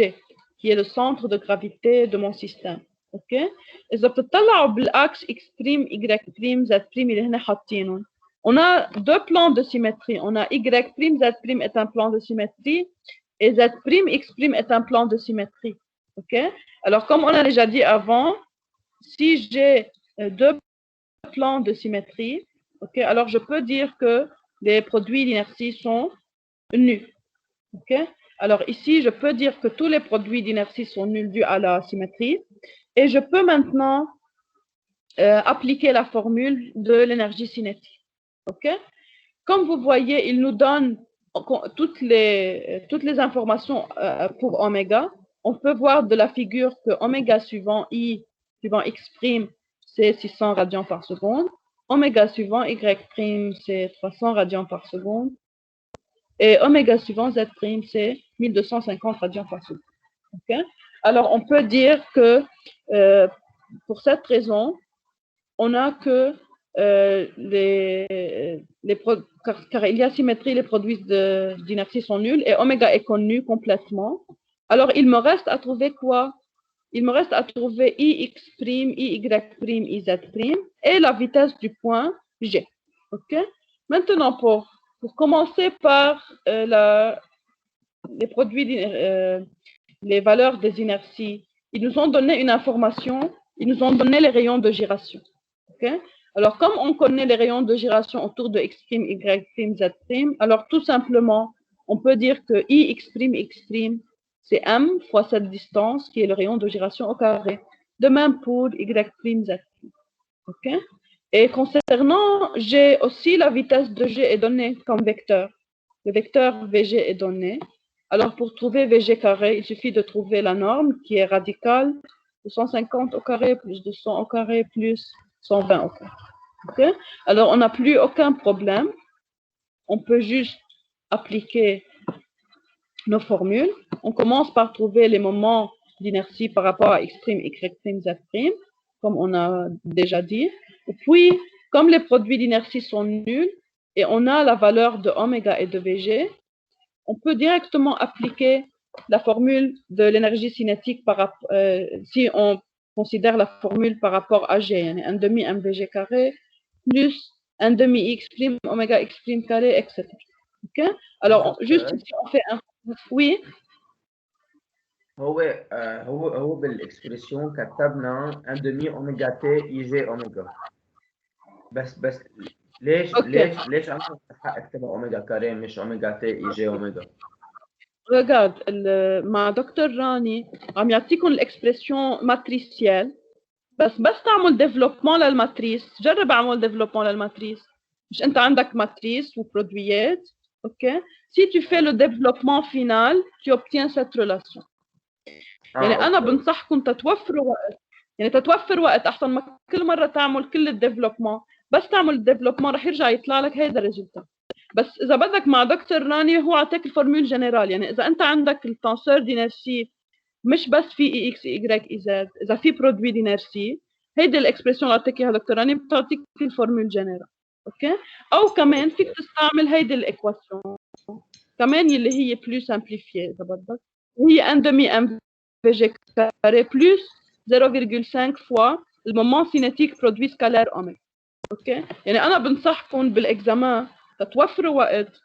qui est le centre de gravité de mon système, OK? إذا بتطلعوا بالأكس X', Y', Z' اللي هنا حاطينهم. On a deux plans de symétrie. On a Y', Z' est un plan de symétrie et Z', X' est un plan de symétrie. OK? Alors, comme on a déjà dit avant, si j'ai deux plans de symétrie, OK, alors je peux dire que les produits d'inertie sont nuls. OK? Alors ici, je peux dire que tous les produits d'inertie sont nuls dus à la symétrie. Et je peux maintenant appliquer la formule de l'énergie cinétique. OK? Comme vous voyez, il nous donne toutes les informations pour oméga. On peut voir de la figure que oméga suivant I suivant X', c'est 600 radians par seconde. Oméga suivant Y', c'est 300 radians par seconde. Et oméga suivant Z', c'est 1250 radians par seconde. Okay? Alors, on peut dire que pour cette raison, on a que car il y a symétrie, les produits d'inertie sont nuls et oméga est connu complètement. Alors, il me reste à trouver quoi? Il me reste à trouver Ix', Iy', Iz' et la vitesse du point G. OK? Maintenant, pour commencer par les produits, les valeurs des inerties, ils nous ont donné une information, ils nous ont donné les rayons de gyration. Okay? Alors, comme on connaît les rayons de gyration autour de X', Y', Z', alors tout simplement, on peut dire que Ix', X', c'est M fois cette distance qui est le rayon de gyration au carré. De même pour Y', Z'. OK? Et concernant G aussi, la vitesse de G est donnée comme vecteur. Le vecteur VG est donné. Alors, pour trouver VG carré, il suffit de trouver la norme qui est radicale de 150 au carré plus 200 au carré plus 120 au carré. Okay? Alors, on n'a plus aucun problème. On peut juste appliquer nos formules. On commence par trouver les moments d'inertie par rapport à X', Y', Z', comme on a déjà dit. Et puis, comme les produits d'inertie sont nuls et on a la valeur de oméga et de VG, on peut directement appliquer la formule de l'énergie cinétique si on considère la formule par rapport à G, 1 demi mvg carré plus 1 demi X', oméga X' carré, etc. OK? Alors, juste ici, on fait un... Oui? هو بالاكسبريسيون كتبنا 1 demi اوميجا تي اي جي اوميجا بس ليش انا حق اكتبها اوميجا كاري مش اوميجا تي اي جي اوميجا؟ Regarde, مع دكتور راني عم يعطيكم الاكسبريسيون ماتريسيال بس تعمل ديفلوبمون للماتريس. جرب اعمل ديفلوبمون للماتريس. مش انت عندك ماتريس وبرودويات؟ اوكي. Si tu fais le développement final, tu obtiens cette relation. يعني انا بنصحكم تتوفروا وقت، يعني تتوفر وقت احسن ما كل مره تعمل كل الديفلوبمون. بس تعمل الديفلوبمون رح يرجع يطلع لك هيدا الريزلت. بس اذا بدك مع دكتور راني هو عطاك الفورمول جنرال. يعني اذا انت عندك التنسور دينرسي مش بس في اي اكس اي اي زد، اذا في برودوي دينرسي هيدي الاكسبريسيون اللي عطاك اياها دكتور راني بتعطيك الفورمول جنرال. اوكي. او كمان فيك تستعمل هيدي الايكواسيون كمان اللي هي بلو سامبليفيي اذا بدك، وهي 1 demi mvg carré plus 0,5 fois le moment cinétique produit scalaire oméga. اوكي. يعني انا بنصحكم بالاكزامان تتوفروا وقت.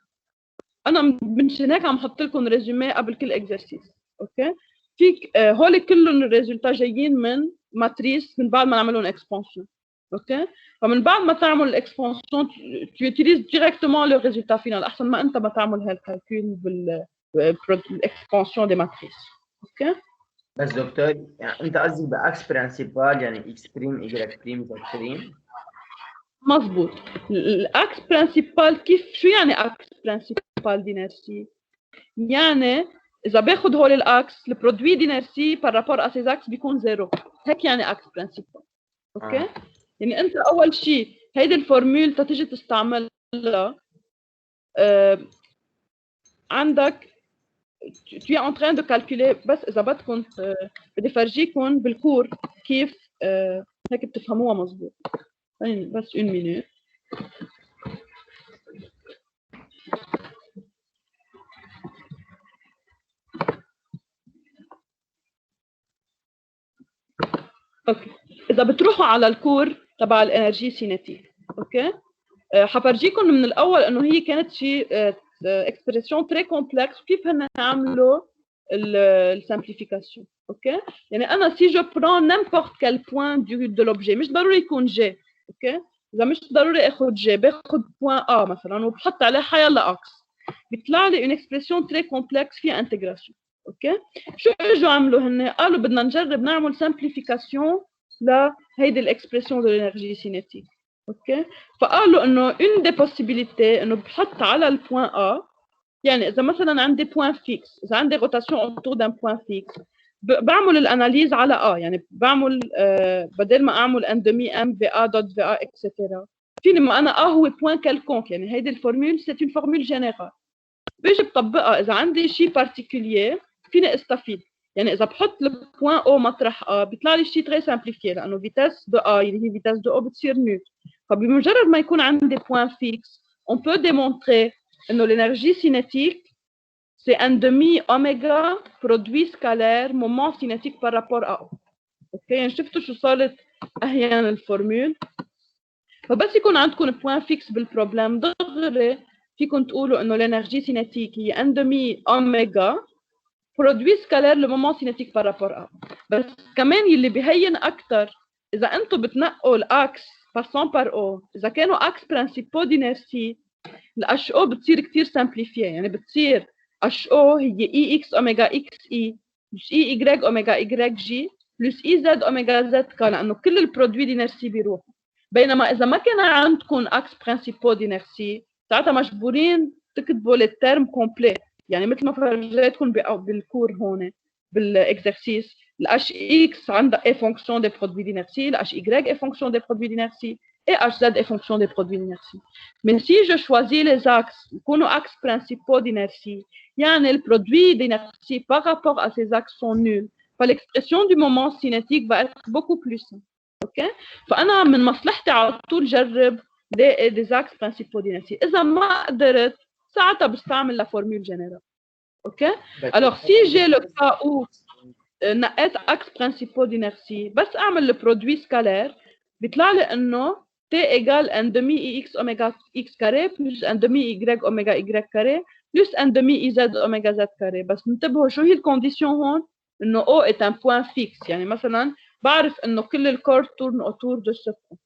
انا منشان هيك عم حط لكم ريزومي قبل كل اكزرسيس. اوكي. فيك هول كلهم الريزلتا جايين من ماتريس من بعد ما نعملهم اكسبانسيون. اوكي. فمن بعد ما تعمل الاكسبانسيون tu utilises directement le résultat final احسن ما انت ما تعمل هالكالكول بالاكسبانسيون دي ماتريس. اوكي. بس دكتور يعني انت قصدك باكس برنسيبال يعني اكس بريم اي بريم زد بريم؟ مظبوط. الاكس برنسيبال كيف شو يعني اكس برنسيبال دينرسي؟ يعني اذا باخذ هول الاكس البرودوي دينرسي بارابور ا سيز اكس بيكون زيرو. هيك يعني اكس برنسيبال. اوكي. يعني انت اول شيء هيدي الفورمول تتيجي تستعملها عندك tu es en train de calculer بس إذا بدكم بدي فرجيكم بالكور كيف هيك بتفهموها مظبوط. بس une minute. اوكي اذا بتروحوا على الكور تبع الانرجي سينيتيك اوكي حفرجيكم من الاول انه هي كانت شيء اكسبريسيون تري كومبلكس كيف هن عملوا السامبليفيكاسيون اوكي يعني انا سي جو برون نيمبورت كال بوين دو لوبجي مش ضروري يكون جي اوكي اذا مش ضروري اخذ جي باخذ بوين ا مثلا وبحط عليه حيلا اكس بيطلع لي اون اكسبريسيون تري كومبلكس فيها انتجراسيون اوكي شو اجوا عملوا هن قالوا بدنا نجرب نعمل سامبليفيكاسيون لهيدي الاكسبريسيون دو لينرجي سينيتيك اوكي فقالوا انه اون دي بوسيبيليتي انه بحط على البوين ا يعني اذا مثلا عندي بوين فيكس اذا عندي روتاسيون اوتور دان بوين فيكس بعمل الاناليز على ا يعني بعمل بدل ما اعمل ان دمي ام في ا دوت في ا اكسترا فيني ما انا ا هو بوين كالكونك يعني هيدي الفورمول سي اون فورمول جينيرال بيجي بطبقها اذا عندي شيء بارتيكولير فيني استفيد يعني اذا بحط البوين او مطرح ا بيطلع لي شيء تري سامبليفيي لانه فيتاس دو ا اللي هي فيتاس دو او بتصير نول فبمجرد ما يكون عندي بوين فيكس on peut démontrer انه l'énergie cinétique c'est un demi oméga produit scalaire moment cinétique par rapport à O. اوكي يعني شفتوا شو صارت احيانا الفورمول فبس يكون عندكم بوين فيكس بالبروبلم دغري فيكم تقولوا انه l'énergie cinétique هي un demi oméga produit scalaire le moment cinétique par rapport à بس كمان يلي بيهين اكثر اذا انتم بتنقوا الاكس passant par O اذا كانوا اكس برانسيبو d'inertie الاتش او بتصير كثير سامبليفيي يعني بتصير اتش او هي اي اكس اوميجا اكس اي بلس اي ايجريك اوميجا ايجريك جي بلس اي زد اوميجا زد كا لانه كل البرودوي دينرسي بيروحوا بينما اذا ما كان عندكم اكس برانسيبو دينرسي ساعتها مجبورين تكتبوا الترم كومبلي يعني مثل ما فرجيتكم بالكور هون بالاكزرسيس الاتش اكس عندها اي فونكسيون دي برودوي دينرسي الاتش ايجريك اي فونكسيون دي برودوي دينرسي et Hz est fonction des produits d'inertie. Mais si je choisis les axes, les axes principaux d'inertie, le produit d'inertie par rapport à ces axes sont nuls. L'expression du moment cinétique va être beaucoup plus simple. Okay? فأنا من مصلحتي على طول جرب des axes principaux d'inertie. إذا ما قدرت ساعتها بستعمل la formule générale. Ok? Alors si j'ai le cas où نقيت axes principaux d'inertie بس أعمل le produit scalaire بيطلع لي إنه T égale un demi Ix oméga X carré plus un demi Y oméga Y carré plus un demi IZ oméga Z carré. بس انتبهوا شو هي الكونديشن هون؟ إنه O est un point fixe. يعني مثلا بعرف إنه كل الكور tourne autour de ce point.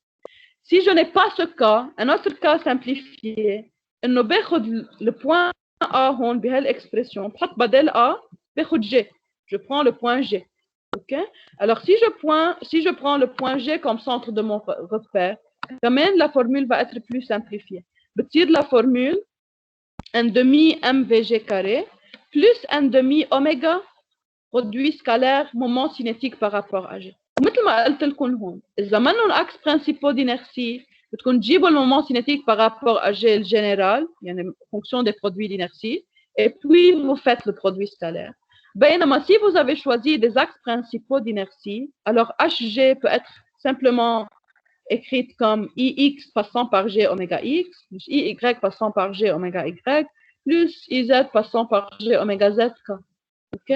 Si je n'ai pas ce cas, un autre cas simplifié, إنه باخد le point A هون بهالإكسبريسيون بحط بدل A باخد G. Je prends le point G. Ok? Alors si je prends le point G comme centre de mon repère, quand même la formule va être plus simplifiée. بتصير la formule un demi mvg carré plus un demi oméga produit scalaire moment cinétique par rapport à G. ومثل ما قلت لكم هون إذا منهم اكس principaux d'inertie بدكم تجيبوا le moment cinétique par rapport à G le général يعني fonction des produits d'inertie et puis vous faites le produit scalaire. بينما si vous avez choisi des axes principaux d'inertie alors Hg peut être simplement écrite comme Ix passant par G oméga X, plus Iy passant par G oméga Y, plus Iz passant par G oméga Z. Ok?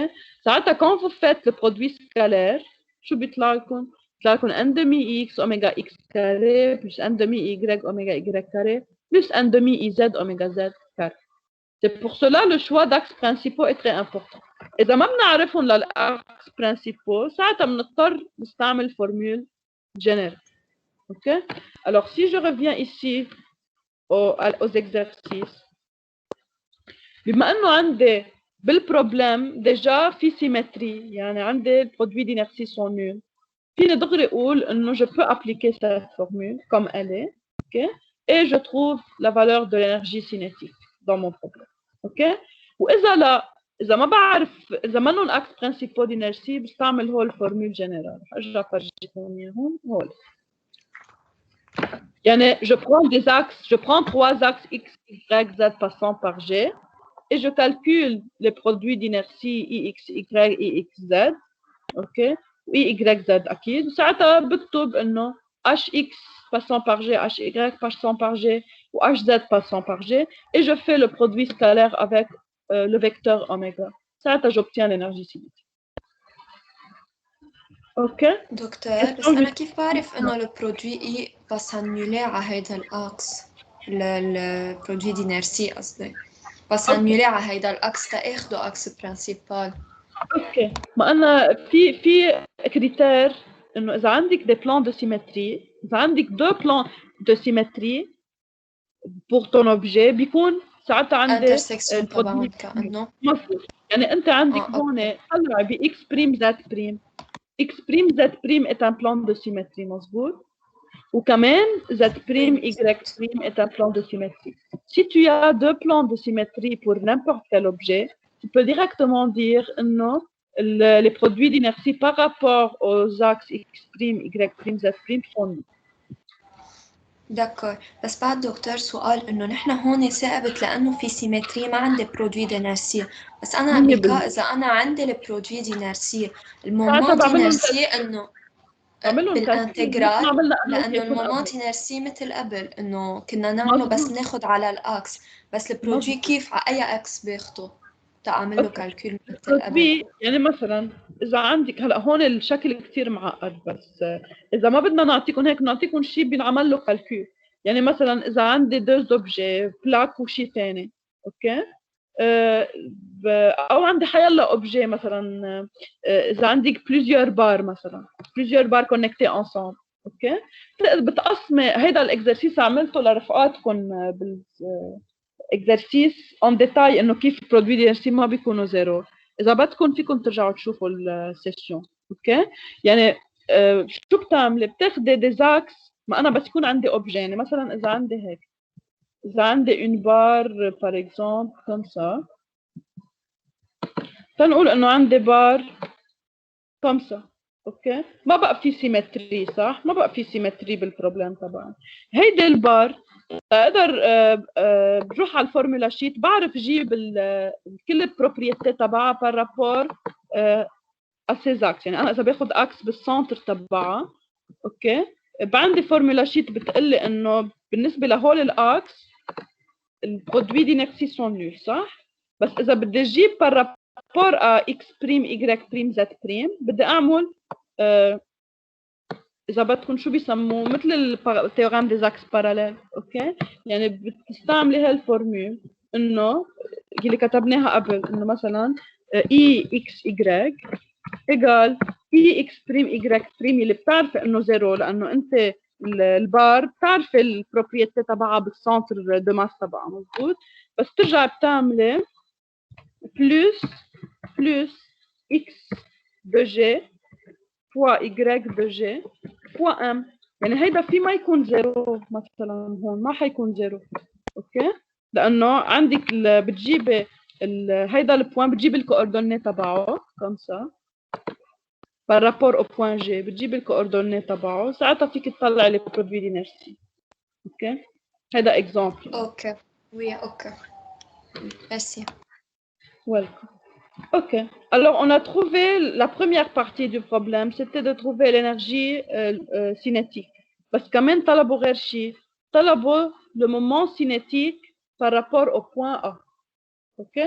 Ça, quand vous faites le produit scalaire, شو بيطلع لكم؟ بيطلع لكم un demi X oméga X carré, plus un demi Y oméga Y carré, plus un demi IZ oméga Z carré. C'est pour cela le choix d'axes principaux est très important. إذا ما بنعرفهم للأكس principaux, ساعتها بنضطر نستعمل formule générale. Ok? Alors, si je reviens ici aux exercices, بما انه عندي بالبروبلم ديجا في symétrie يعني عندي البرودوي d'inertie sont nuls فيني دغري اقول انه je peux appliquer cette formule comme elle est, ok? Et je trouve la valeur de l'énergie cinétique dans mon problème. Ok? واذا لا اذا ما بعرف اذا منهم اكس principaux d'inertie بستعمل هول الفورمول جنرال هرجع افرجيكم اياهم هول. يعني je prends 3 axes X, Y, Z passant par G et je calcule les produits d'inertie IX, Y, IX, Z. OK وY Z أكيد وساعتها بكتب إنه HX passant par G, HY passant par G ou HZ passant par G et je fais le produit scalaire avec le vecteur oméga. ساعتها j'obtiens l'énergie cinétique. OK دكتور بس أنا كيف بعرف إنه البرودوي إي بس هنولي على هيدا الأكس البرودوي دينيرسي قصدي بس هنولي على هيدا الأكس تاخده أكس برينسيبال. اوكي ما انا في كريتير انه اذا عندك دي بلان دو سيمتري اذا عندك دو بلان دو سيمتري بور تون اوبجي بيكون ساعتها عندك انترسكشن تبعهم كأنه مظبوط يعني انت عندك هون طلع ب اكس بريم زد بريم اكس بريم زد بريم est un plan de symétrie مظبوط وكمان z prime y prime est un plan de symétrie. Si tu as deux plans de symétrie pour n'importe quel objet, tu peux directement dire non, les produits d'inertie par rapport aux axes x prime, y prime, z prime sont nuls. دكتور بس بعد دكتور سؤال انه نحن هون ثابت لانه في سيمتري ما عندي برودوي دينيرسي بس انا بكا اذا انا عندي البرودوي دينيرسي المومون دينيرسي انه بالانتجرال لانه المومون دينيرسي مثل قبل انه كنا نعمله بس ناخد على الاكس بس البرودوي كيف على اي اكس باخده تعمل له كالكول مثل قبل يعني مثلا اذا عندك هلا هون الشكل كثير معقد بس اذا ما بدنا نعطيكم هيك نعطيكم شيء بينعمل له كالكول يعني مثلا اذا عندي دو اوبجي بلاك وشيء ثاني اوكي او عندي حيلا اوبجي مثلا اذا عندك بليزيور بار مثلا بليزيور بار كونكتي انصامبل اوكي بتقسمي هيدا الاكزرسيس عملته لرفقاتكم بال exercice en détail انه كيف البرودوي دينيرسي ما بيكونوا زيرو اذا بدكم فيكم ترجعوا تشوفوا السيشن اوكي يعني شو بتعملي بتاخدي دي زاكس ما انا بس يكون عندي اوبجي يعني مثلا اذا عندي هيك اذا عندي une barre par exemple comme ça تنقول انه عندي بار comme ça اوكي ما بقى في سيمتري صح ما بقى في سيمتري بالبروبلم تبعي هيدي البار بقدر بروح على الفورمولا شيت بعرف جيب كل البروبريتي تبعها بارابور اسيز اكس يعني انا اذا باخذ اكس بالسنتر تبعها اوكي عندي فورمولا شيت بتقلي انه بالنسبه لهول الاكس البرودوي دينيرسي سون نول صح بس اذا بدي اجيب بارابور اكس بريم y بريم z بريم بدي اعمل إذا بدكم شو بيسموه مثل التيورام دي زاكس باراليل أوكي يعني بتستعملي هالفورمول إنه اللي كتبناها قبل إنه مثلا إي إكس إيجريك إيجال إي إكس بريم إيجريك بريم اللي بتعرفي إنه زيرو لأنه أنت البار بتعرفي البروبريتي تبعها بالسنتر دو ماس تبعها مظبوط بس ترجع بتعملي بلس إكس دو جي fois y de g fois m يعني هيدا في ما يكون زيرو مثلا هون ما حيكون زيرو اوكي لانه عندك بتجيبي هيدا البوان بتجيبي الكوردوني تبعه comme ça par rapport au point g بتجيبي الكوردوني تبعه ساعتها فيك تطلعي لي برودوي دينيرسي اوكي هيدا اكزامبل اوكي وي اوكي ميرسي welcome. Ok. Alors, on a trouvé la première partie du problème, c'était de trouver l'énergie cinétique. Parce que quand même, le moment cinétique par rapport au point A. Ok.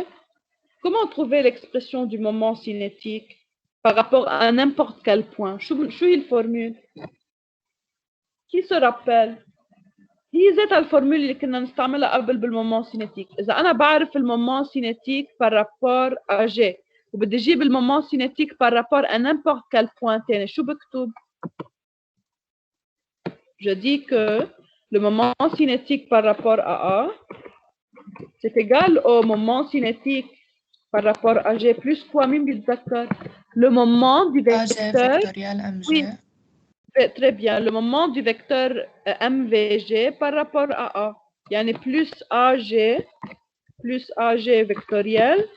Comment trouver l'expression du moment cinétique par rapport à n'importe quel point? Chou il formule. Qui se rappelle? هي ذات الفورمول اللي كنا نستعملها قبل بالمومون سينيتيك إذا أنا بعرف المومون سينيتيك par rapport à G وبدي أجيب المومون سينيتيك par rapport à n'importe quel point تاني شو بكتب؟ Je dis que le moment cinétique par rapport à A c'est égal au moment cinétique par rapport à G plus quoi مين بيتذكر؟ Le moment du vecteur oui. Très bien. Le moment du vecteur MVG par rapport à A. يعني plus AG vectoriel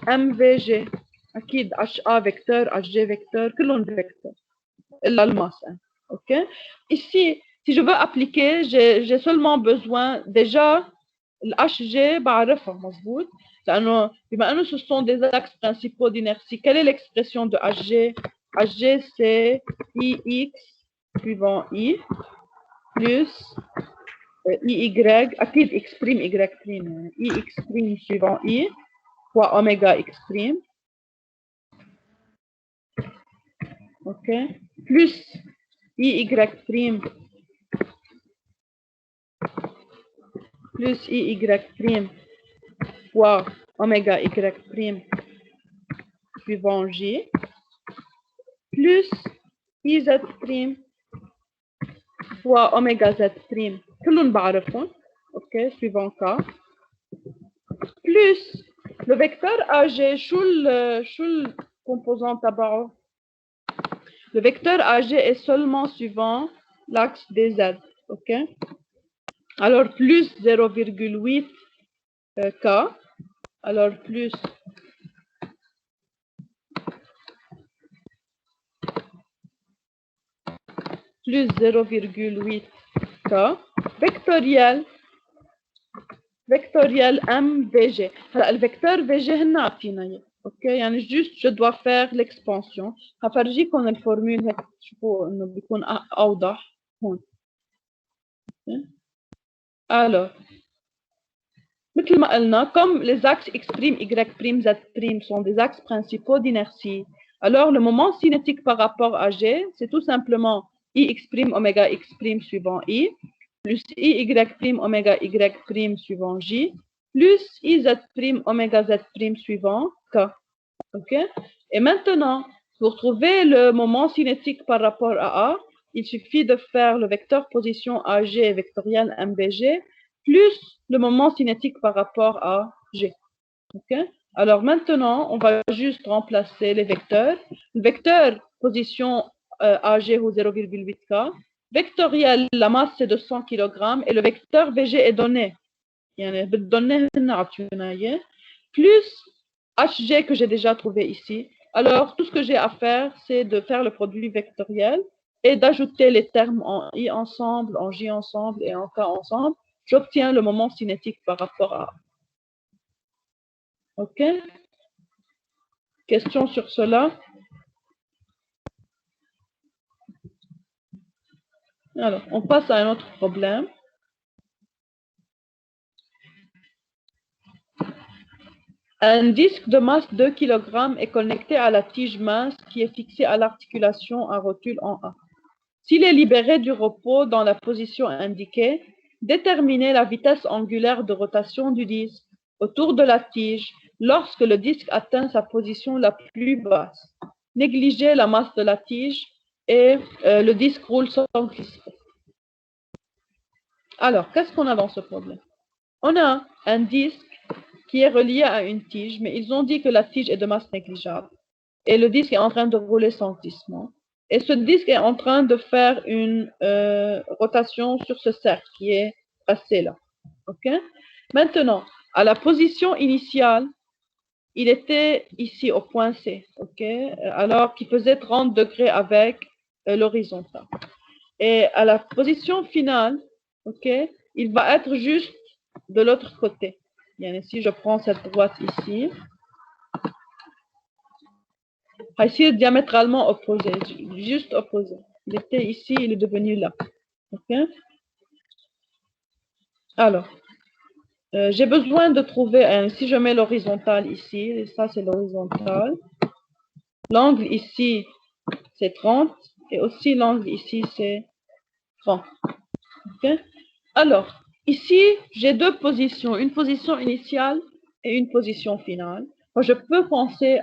MVG. أكيد HA vecteur, HG vecteur, كلهم vecteur. إلا الماس. OK? Ici, si je veux appliquer, j'ai seulement besoin déjà الHG بعرفها مظبوط. بما أنه ce sont des axes principaux d'inertie, quelle est l'expression de HG? HG, c'est IX suivant I plus IY, أكيد X prime Y prime, IX prime suivant I fois oméga X prime. OK, plus IY prime plus IY prime fois oméga Y prime suivant J plus IZ prime fois oméga Z prime كلهم بعرفهم OK suivant K plus le vecteur AG شو le composant تبعه le vecteur AG est seulement suivant l'axe des Z OK alors plus 0,8 K alors plus plus 0,8 K vectoriel MVG. Alors, le vecteur VG هنا عطينا OK يعني juste je dois faire l'expansion. هفرجيكم الفورمول هيك تشوفوا انه بيكون اوضح هون. Alors مثل ما قلنا comme les axes X', Y', Z' sont des axes principaux d'inertie, alors le moment cinétique par rapport à G, c'est tout simplement IX' oméga X' suivant I plus IY' oméga Y' suivant J plus IZ' oméga Z' suivant K. OK? Et maintenant, pour trouver le moment cinétique par rapport à A, il suffit de faire le vecteur position AG vectoriel MBG plus le moment cinétique par rapport à G. OK? Alors maintenant, on va juste remplacer les vecteurs. Le vecteur position AG ou 0,8 K. Vectoriel, la masse c'est de 100 kg et le vecteur VG est donné. Plus HG que j'ai déjà trouvé ici. Alors, tout ce que j'ai à faire, c'est de faire le produit vectoriel et d'ajouter les termes en I ensemble, en J ensemble et en K ensemble. J'obtiens le moment cinétique par rapport à A. OK? Question sur cela? Alors, on passe à un autre problème. Un disque de masse 2 kg est connecté à la tige mince qui est fixée à l'articulation à rotule en A. S'il est libéré du repos dans la position indiquée, déterminez la vitesse angulaire de rotation du disque autour de la tige lorsque le disque atteint sa position la plus basse. Négligez la masse de la tige et le disque roule sans crisper. Alors, qu'est-ce qu'on a dans ce problème? On a un disque qui est relié à une tige, mais ils ont dit que la tige est de masse négligeable. Et le disque est en train de rouler sans glissement. Et ce disque est en train de faire une rotation sur ce cercle qui est passé là. OK? Maintenant, à la position initiale, il était ici au point C. OK? Alors qu'il faisait 30 degrés avec l'horizontale. Et à la position finale, OK, il va être juste de l'autre côté. Si je prends cette droite ici, ici diamétralement opposé, juste opposé. Il était ici, il est devenu là. OK? Alors, j'ai besoin de trouver, si je mets l'horizontale ici, et ça c'est l'horizontale, l'angle ici c'est 30, et aussi l'angle ici c'est 30. OK? Alors, ici, j'ai deux positions, une position initiale et une position finale. Moi, je peux penser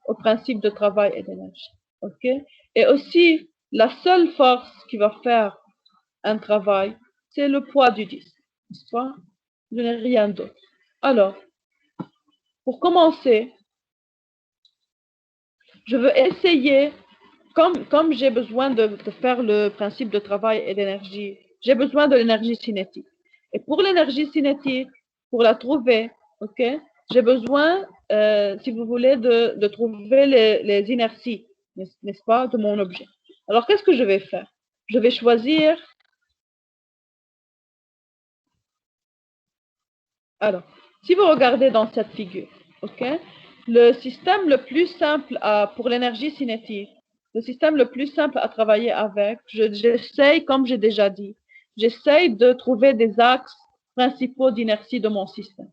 au principe de travail et d'énergie. OK? Et aussi, la seule force qui va faire un travail, c'est le poids du disque. N'est-ce pas? Je n'ai rien d'autre. Alors, pour commencer, je veux essayer, comme j'ai besoin de faire le principe de travail et d'énergie, j'ai besoin de l'énergie cinétique. Et pour l'énergie cinétique, pour la trouver, OK, j'ai besoin, si vous voulez, de trouver les inerties, n'est-ce pas, de mon objet. Alors, qu'est-ce que je vais faire? Je vais choisir. Alors, Si vous regardez dans cette figure, ok, le système le plus simple pour l'énergie cinétique, le système le plus simple à travailler avec, j'essaye, comme j'ai déjà dit, j'essaye de trouver des axes principaux d'inertie de mon système.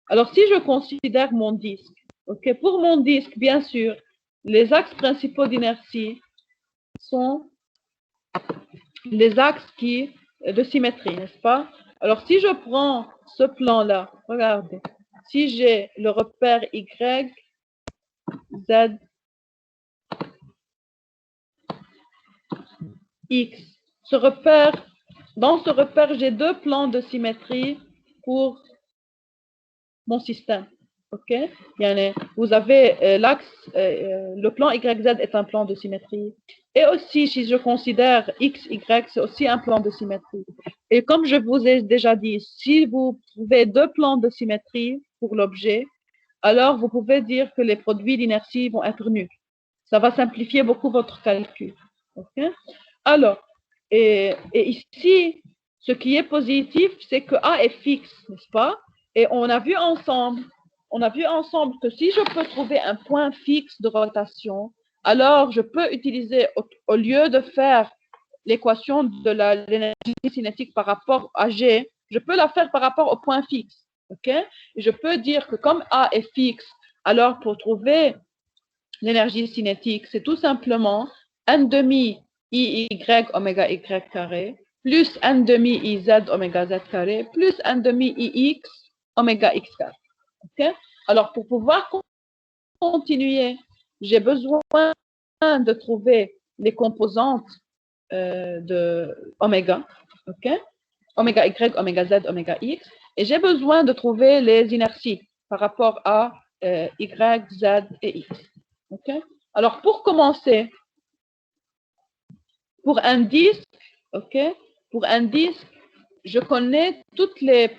Alors, si je considère mon disque, ok, pour mon disque, bien sûr, les axes principaux d'inertie sont les axes de symétrie, n'est-ce pas? Alors, si je prends ce plan-là, regardez, si j'ai le repère Y, Z, X, dans ce repère, j'ai deux plans de symétrie pour mon système. Ok? Vous avez l'axe, le plan YZ est un plan de symétrie. Et aussi, si je considère XY, c'est aussi un plan de symétrie. Et comme je vous ai déjà dit, si vous trouvez deux plans de symétrie pour l'objet, alors vous pouvez dire que les produits d'inertie vont être nuls. Ça va simplifier beaucoup votre calcul. Okay? Alors, et ici, ce qui est positif, c'est que A est fixe, n'est-ce pas? Et on a vu ensemble que si je peux trouver un point fixe de rotation, alors je peux utiliser, au lieu de faire l'équation de l'énergie cinétique par rapport à G, je peux la faire par rapport au point fixe. Okay? Et je peux dire que comme A est fixe, alors pour trouver l'énergie cinétique, c'est tout simplement 1 demi IY oméga Y carré plus 1 demi IZ oméga Z carré plus 1 demi IX oméga X carré. Okay? Alors, pour pouvoir continuer, j'ai besoin de trouver les composantes de oméga, okay? Oméga Y, oméga Z, oméga X, et j'ai besoin de trouver les inerties par rapport à Y, Z et X. Okay? Alors, pour commencer, pour un disque, je connais toutes les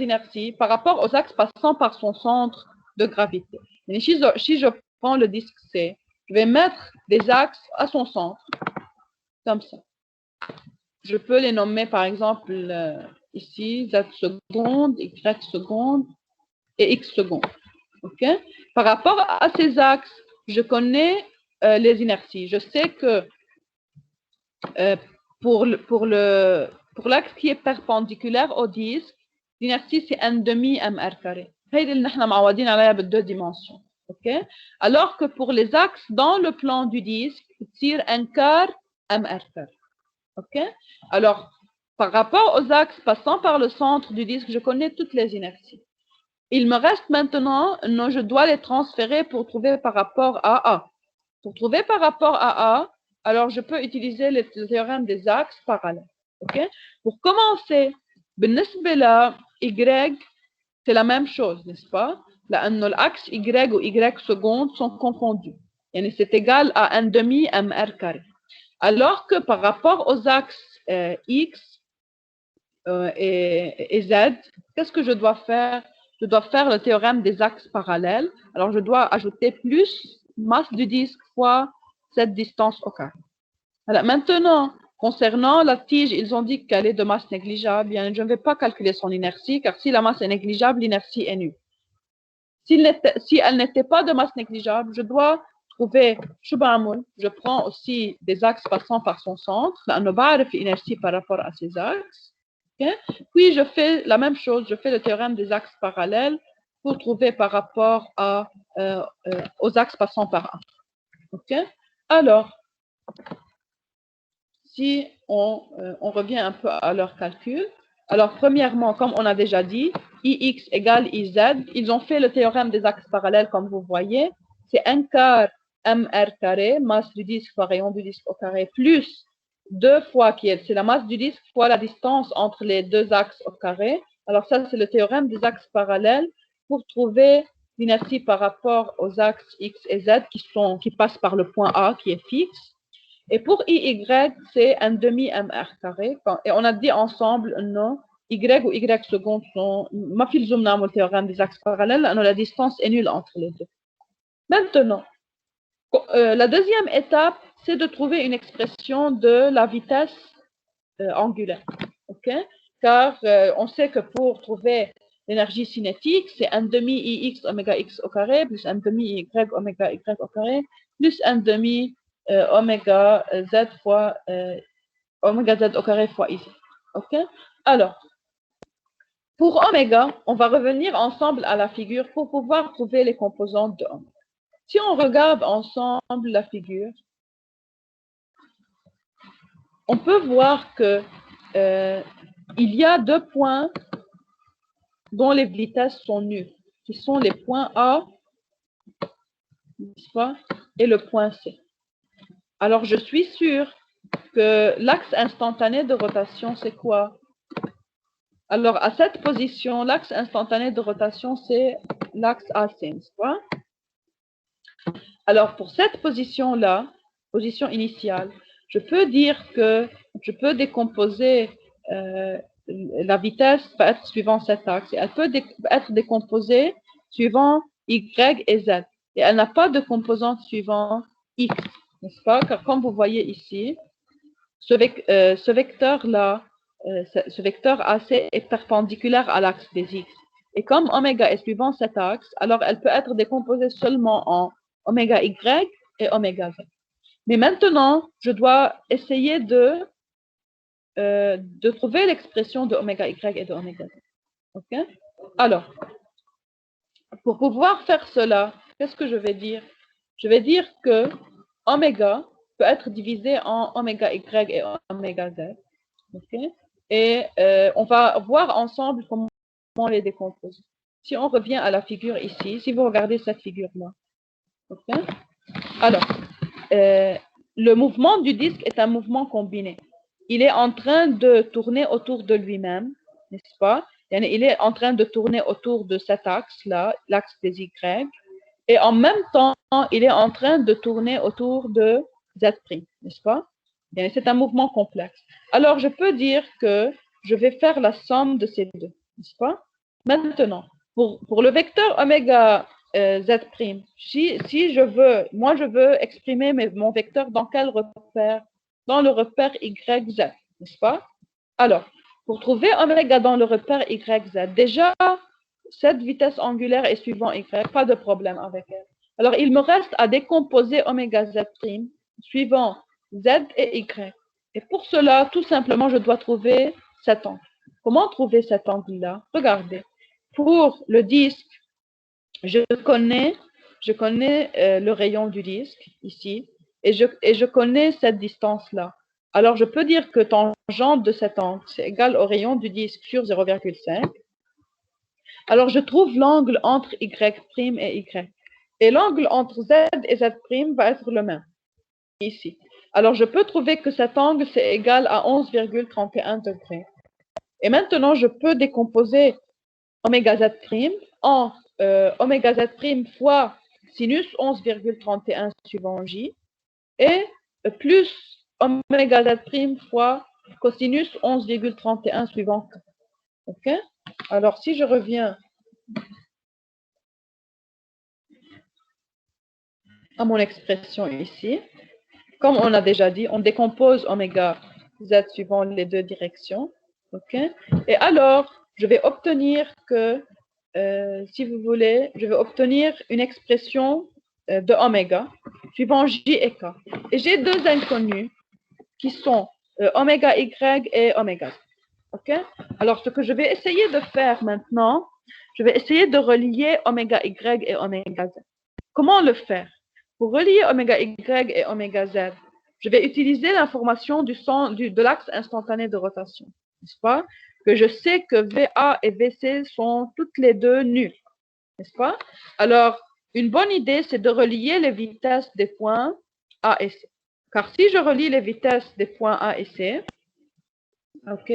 inerties par rapport aux axes passant par son centre de gravité. Et si je prends le disque C, je vais mettre des axes à son centre, comme ça. Je peux les nommer, par exemple, ici, Z seconde, Y seconde et X seconde. Okay? Par rapport à ces axes, je connais les inerties. Je sais que pour l'axe qui est perpendiculaire au disque, l'inertie c'est 1 demi mr carré. C'est ce que nous معودين عليها بالدو dimensions. Okay? Alors que pour les axes dans le plan du disque, c'est 1 quart mr carré. Okay? Alors, par rapport aux axes passant par le centre du disque, je connais toutes les inerties. Il me reste maintenant, non, je dois les transférer pour trouver par rapport à A. Pour trouver par rapport à A, alors je peux utiliser le théorème des axes parallèles. Okay? Pour commencer, بالنسبة ل Y, c'est la même chose, n'est-ce pas? لأن l'axe Y ou Y seconde sont confondus. Et c'est égal à 1 demi mr carré. Alors que par rapport aux axes X et Z, qu'est-ce que je dois faire? Je dois faire le théorème des axes parallèles. Alors, je dois ajouter plus masse du disque fois cette distance au carré. Alors, maintenant, concernant la tige, ils ont dit qu'elle est de masse négligeable. Bien, je ne vais pas calculer son inertie, car si la masse est négligeable, l'inertie est nulle. Si elle n'était pas de masse négligeable, je dois trouver, je prends aussi des axes passant par son centre, l'inertie par rapport à ces axes. Okay? Puis, je fais la même chose, je fais le théorème des axes parallèles pour trouver par rapport aux axes passant par A. Okay? Alors, si on revient un peu à leur calcul, alors premièrement, comme on a déjà dit, IX égale IZ, ils ont fait le théorème des axes parallèles comme vous voyez, c'est 1 quart mr carré, masse du disque fois rayon du disque au carré, plus 2 fois, c'est la masse du disque fois la distance entre les deux axes au carré. Alors ça, c'est le théorème des axes parallèles pour trouver l'inertie par rapport aux axes X et Z qui passent par le point A qui est fixe. Et pour IY, c'est 1 demi mr carré. Et on a dit ensemble, non, Y ou Y seconde sont, ma fil zoom le théorème des axes parallèles, la distance est nulle entre les deux. Maintenant, la deuxième étape, c'est de trouver une expression de la vitesse angulaire. Okay? Car on sait que pour trouver l'énergie cinétique, c'est 1 demi ix oméga x au carré plus 1 demi y oméga y au carré plus 1 demi oméga z fois oméga z au carré fois ici. OK? Alors, pour oméga, on va revenir ensemble à la figure pour pouvoir trouver les composantes de oméga. Si on regarde ensemble la figure, on peut voir que il y a deux points dont les vitesses sont nulles, qui sont les points A, n'est-ce pas, et le point C. Alors, je suis sûre que l'axe instantané de rotation, c'est quoi? Alors, à cette position, l'axe instantané de rotation, c'est l'axe AC, n'est-ce pas? Alors, pour cette position-là, position initiale, je peux dire que je peux décomposer la vitesse va être suivant cet axe. Et elle peut être décomposée suivant Y et Z. Et elle n'a pas de composante suivant X, n'est-ce pas? Car comme vous voyez ici, ce vecteur-là, ce vecteur AC est perpendiculaire à l'axe des X. Et comme oméga est suivant cet axe, alors elle peut être décomposée seulement en oméga Y et oméga Z. Mais maintenant, je dois essayer de trouver l'expression de oméga Y et de oméga Z. OK? Alors, pour pouvoir faire cela, qu'est-ce que je vais dire? Je vais dire que oméga peut être divisé en oméga Y et oméga Z. OK? Et on va voir ensemble comment les décomposer. Si on revient à la figure ici, si vous regardez cette figure-là, OK? Alors, le mouvement du disque est un mouvement combiné. Il est en train de tourner autour de lui-même, n'est-ce pas? Il est en train de tourner autour de cet axe-là, l'axe des Y, et en même temps, il est en train de tourner autour de Z', n'est-ce pas? C'est un mouvement complexe. Alors, je peux dire que je vais faire la somme de ces deux, n'est-ce pas? Maintenant, pour le vecteur oméga Z', si je veux, moi je veux exprimer mon vecteur dans quel repère? Dans le repère YZ, n'est-ce pas? Alors, pour trouver oméga dans le repère YZ, déjà, cette vitesse angulaire est suivant Y, pas de problème avec elle. Alors, il me reste à décomposer oméga Z' suivant Z et Y. Et pour cela, tout simplement, je dois trouver cet angle. Comment trouver cet angle-là? Regardez. Pour le disque, je connais le rayon du disque, ici, et je connais cette distance-là. Alors, je peux dire que tangente de cet angle, c'est égal au rayon du disque sur 0,5. Alors, je trouve l'angle entre Y' et Y. Et l'angle entre Z et Z' va être le même, ici. Alors, je peux trouver que cet angle, c'est égal à 11,31 degrés. Et maintenant, je peux décomposer oméga Z' en oméga Z' fois sinus 11,31 suivant J et plus oméga Z' fois cosinus 11,31 suivant K. OK? Alors, si je reviens à mon expression ici, comme on a déjà dit, on décompose oméga Z suivant les deux directions. OK? Et alors, je vais obtenir que, si vous voulez, je vais obtenir une expression de oméga suivant J et K. Et j'ai deux inconnus qui sont oméga Y et oméga Z. OK? Alors, ce que je vais essayer de faire maintenant, je vais essayer de relier oméga Y et oméga Z. Comment le faire? Pour relier oméga Y et oméga Z, je vais utiliser l'information de l'axe instantané de rotation, n'est-ce pas? Que je sais que VA et VC sont toutes les deux nulles, n'est-ce pas? Alors, une bonne idée, c'est de relier les vitesses des points A et C. Car si je relie les vitesses des points A et C, OK,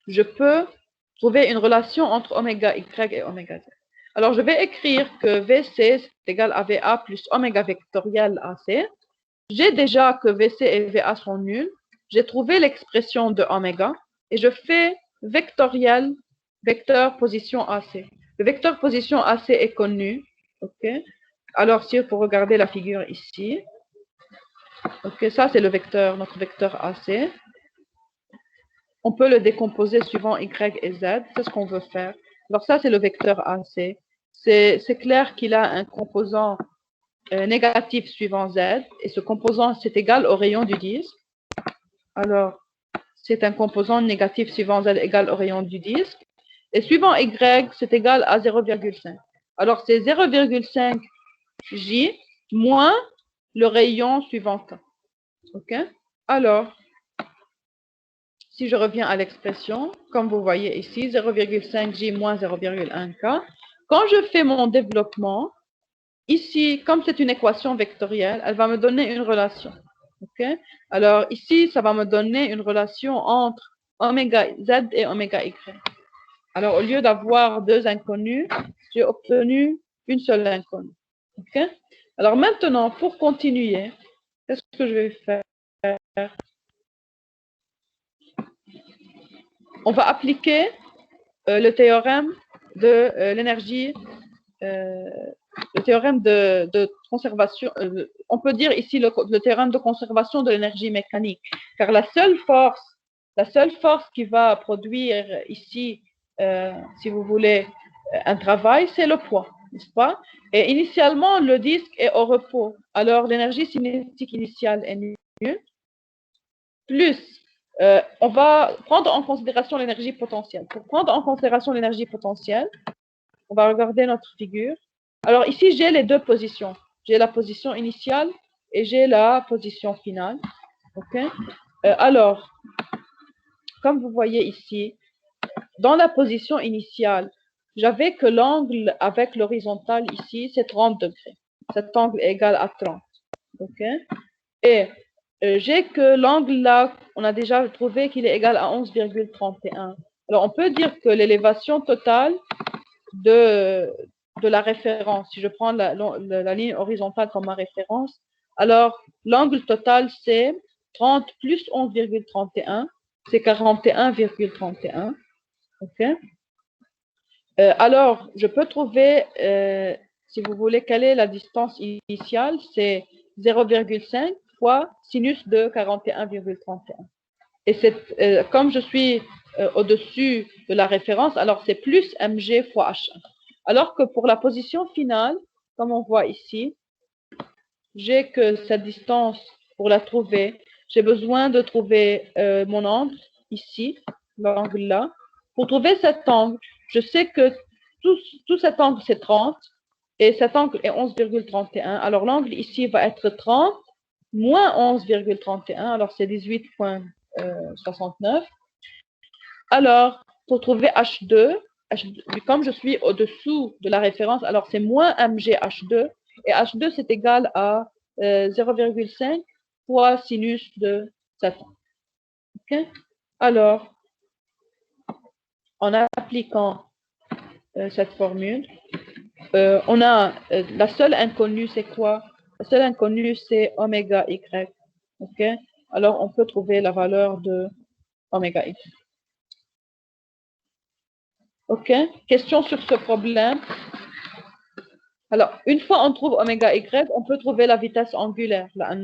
je peux trouver une relation entre oméga Y et oméga Z. Alors, je vais écrire que VC c'est égal à VA plus oméga vectoriel AC. J'ai déjà que VC et VA sont nuls. J'ai trouvé l'expression de oméga et je fais vectoriel, vecteur position AC. Le vecteur position AC est connu. OK. Alors, si vous regardez la figure ici, OK, ça c'est le vecteur, notre vecteur AC. On peut le décomposer suivant Y et Z. C'est ce qu'on veut faire. Alors ça, c'est le vecteur AC. C'est clair qu'il a un composant négatif suivant Z, et ce composant, c'est égal au rayon du disque. Alors, c'est un composant négatif suivant Z égal au rayon du disque. Et suivant Y, c'est égal à 0,5. Alors, c'est 0,5 J moins le rayon suivant K. OK? Alors, si je reviens à l'expression, comme vous voyez ici, 0,5 J moins 0,1 K. Quand je fais mon développement, ici, comme c'est une équation vectorielle, elle va me donner une relation. OK? Alors, ici, ça va me donner une relation entre oméga Z et oméga Y. Alors, au lieu d'avoir deux inconnus, j'ai obtenu une seule inconnue. OK? Alors, maintenant, pour continuer, qu'est-ce que je vais faire? On va appliquer le théorème de l'énergie, le théorème de conservation, on peut dire ici le théorème de conservation de l'énergie mécanique, car la seule force qui va produire ici, si vous voulez, un travail, c'est le poids, n'est-ce pas? Et initialement, le disque est au repos, alors l'énergie cinétique initiale est nulle, plus on va prendre en considération l'énergie potentielle. Pour prendre en considération l'énergie potentielle, on va regarder notre figure. Alors ici, j'ai les deux positions. J'ai la position initiale et j'ai la position finale. OK? Alors, comme vous voyez ici, dans la position initiale, j'avais que l'angle avec l'horizontale ici, c'est 30 degrés. Cet angle est égal à 30. OK? Et j'ai que l'angle là, on a déjà trouvé qu'il est égal à 11,31. Alors, on peut dire que l'élévation totale de la référence, si je prends la ligne horizontale comme ma référence, alors l'angle total, c'est 30 plus 11,31, c'est 41,31. OK? Alors, je peux trouver, si vous voulez, quelle est la distance initiale, c'est 0,5 fois sinus de 41,31. Et comme je suis au-dessus de la référence, alors c'est plus mg fois h1. Alors que pour la position finale, comme on voit ici, j'ai que cette distance, pour la trouver, j'ai besoin de trouver mon angle ici, l'angle là. Pour trouver cet angle, je sais que tout cet angle c'est 30 et cet angle est 11,31. Alors l'angle ici va être 30 moins 11,31, alors c'est 18,69. Alors, pour trouver H2, comme je suis au-dessous de la référence, alors c'est moins mg H2, et H2 c'est égal à 0,5 fois sinus de 7 ans. Okay? Alors, en appliquant cette formule, on a la seule inconnue, c'est quoi? La seule inconnue, c'est oméga y. Okay? Alors, on peut trouver la valeur de oméga y. OK? Question sur ce problème. Alors, une fois on trouve oméga y, on peut trouver la vitesse angulaire. Là,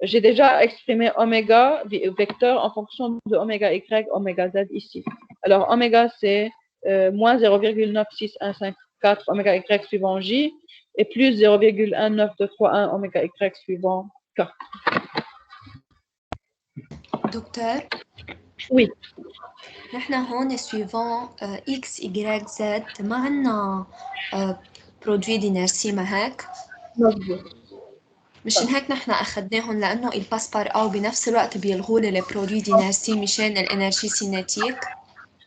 j'ai déjà exprimé oméga vecteur en fonction de oméga y, oméga z ici. Alors, oméga, c'est moins 0,96154 oméga y suivant j et plus 0,192 fois 1 oméga y suivant k. دكتور Oui. نحن هون suivant x y z ما عنا برودوي دينيرسي ما هيك؟ مظبوط. مشان هيك نحن اخذناهم لانه الباس بار او بنفس الوقت بيلغوا لي البرودوي دينيرسي مشان الانرجي سينيتيك.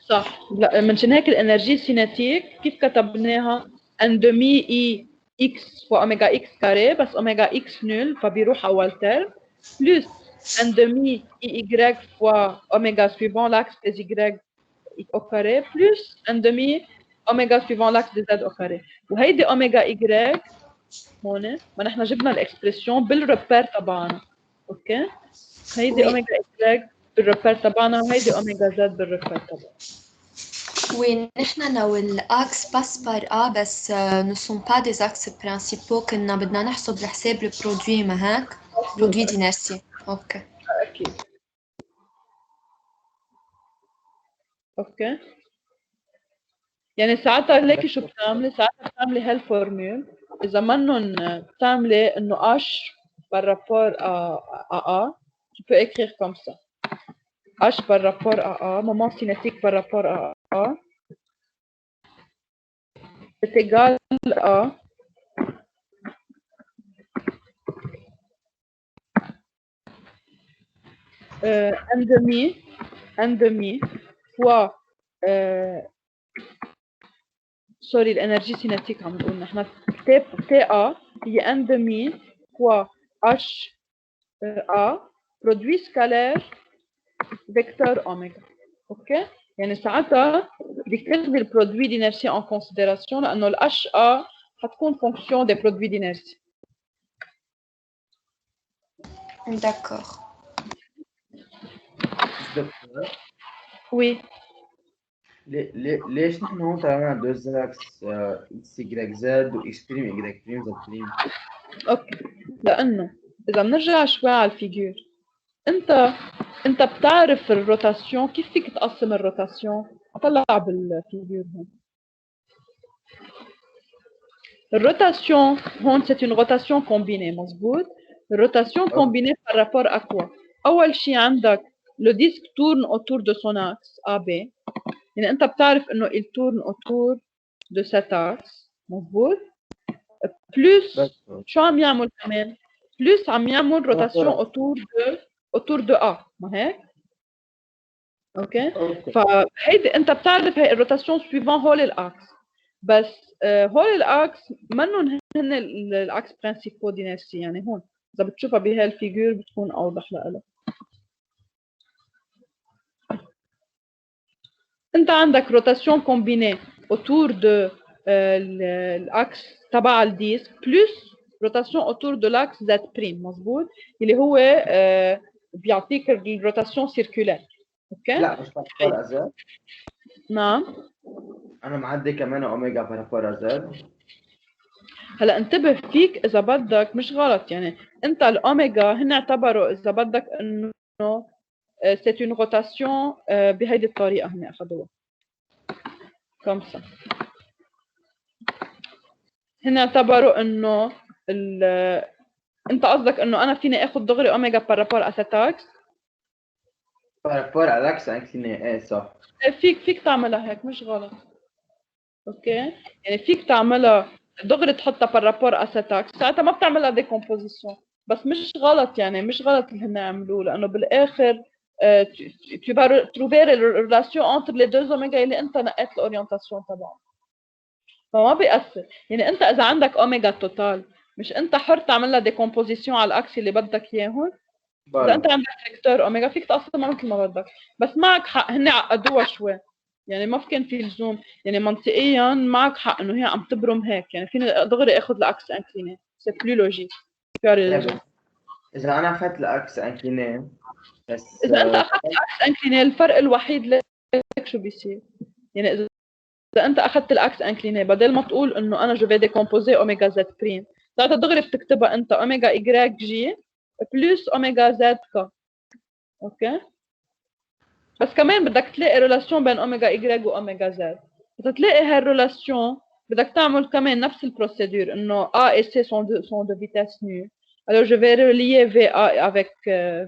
صح. لا منشان هيك الانرجي سينيتيك كيف كتبناها ان دمي اي اكس فوا اوميجا اكس كاري بس اوميجا اكس نول فبيروح اول ترم بلس ان دمي اي اي فوا اوميجا سويفون لاكس دي زي او كاري بلس ان دمي اوميجا سويفون لاكس دي زد او كاري وهيدي اوميجا اي هون ما نحن جبنا الاكسبرسيون بالريبير تبعنا. اوكي هيدي اوميجا اي بالريبير تبعنا وهيدي اوميجا زد بالريبير تبعنا. Oui, نحن لو الأكس باس بار A بس ne sont pas des axes principaux كنا بدنا نحسب لحساب البرودوي ما هيك؟ برودوي دينيرسي. اوكي. أكيد. اوكي. يعني ساعتها ليكي شو بتعملي؟ ساعتها بتعملي هالفورمول، إذا منن بتعملي إنه H par rapport à A, tu peux écrire comme ça. H par rapport à A, moment cinétique par rapport à A, c'est égal à un demi fois سوري الانرجي سيناتيك عم نقول نحن تي ا هي ان دمي فوا اتش ا برودوي سكالير فيكتور اوميغا. اوكي، يعني ساعتها بدك تاخذي البرودوي دينيرسي ان كونسيديراسيون لانه الاتش ا حتكون فونكسيون دي برودوي دينيرسي. داكور. وي ليش نحن هون طلعنا دوز اكس اكس يجريك زد واكس بريم يجريك بريم زد بريم؟ اوكي، لانه اذا بنرجع شوي على الفيجور، انت بتعرف الروتاسيون، كيف فيك تقسم الروتاسيون؟ طلع بالفيجور هون. الروتاسيون هون c'est une rotation combinée مزبوط. الروتاسيون combinée par rapport à quoi؟ اول شيء عندك le disque tourne autour de son axe AB، يعني انت بتعرف انه il tourne autour de cet axe مزبوط. بلس شو عم يعمل كمان؟ بلس عم يعمل روتاسيون autour de A، ما هيك؟ اوكي؟ فهيدي انت بتعرف هي الروتاسيون suivant هول الاكس، بس هول الاكس منهم هن الاكس برينسيبو دينيرسي، يعني هون اذا بتشوفها بهالفيجور بتكون اوضح لك. انت عندك روتاسيون كومبيني autour de الاكس تبع الديسك بلس روتاسيون autour de l'axe Z بريم مزبوط، اللي هو بيعطيك الروتاسيون سيركولار. اوكي؟ لا مش بارابور ازاد. نعم انا معدي كمان اوميجا بارابور ازاد. هلا انتبه فيك اذا بدك مش غلط، يعني انت الاوميجا هن اعتبروا اذا بدك انه c'est une rotation بهيدي الطريقه، هن اخذوها comme ça. هن اعتبروا انه انت قصدك انه انا فيني اخذ دغري اوميجا بارابور اسيتاكس بارابور على الاكس انكليني. ايه صح، فيك تعملها هيك مش غلط. اوكي، يعني فيك تعملها دغري تحطها بارابور اسيتاكس، ساعتها ما بتعملها ديكومبوزيسيون، بس مش غلط، يعني مش غلط اللي هن عملوه، لانه بالاخر tu vas trouver la relation entre les deux oméga اللي انت نقيت الاورينتاسيون تبعهم، فما بيأثر. يعني انت اذا عندك اوميجا توتال مش انت حر تعمل لها ديكومبوزيسيون على الاكس اللي بدك اياهم. اذا انت عندك فيكتور اوميجا فيك تقسمها مثل ما بدك، بس معك حق هن عقدوها شوي، يعني ما كان في لزوم، يعني منطقيا معك حق انه هي عم تبرم هيك، يعني فيني دغري اخذ الاكس انكليني، سي بلو لوجيك. اذا انا اخذت الاكس انكليني بس اذا انت اخذت الاكس انكليني الفرق الوحيد لك شو بيصير؟ يعني اذا انت اخذت الاكس انكليني بدل ما تقول انه انا جو في ديكومبوزي اوميجا زد بريم، ساعتها دغري بتكتبها انت اوميجا ايجراك جي بلس اوميجا زد كا. اوكي، بس كمان بدك تلاقي ريلاسيون بين اوميجا ايجراك واوميجا زد. بدك تلاقي هالريلاسيون بدك تعمل كمان نفس البروسيدور انه A et C sont de vitesse nulle. Alors je vais relier VA avec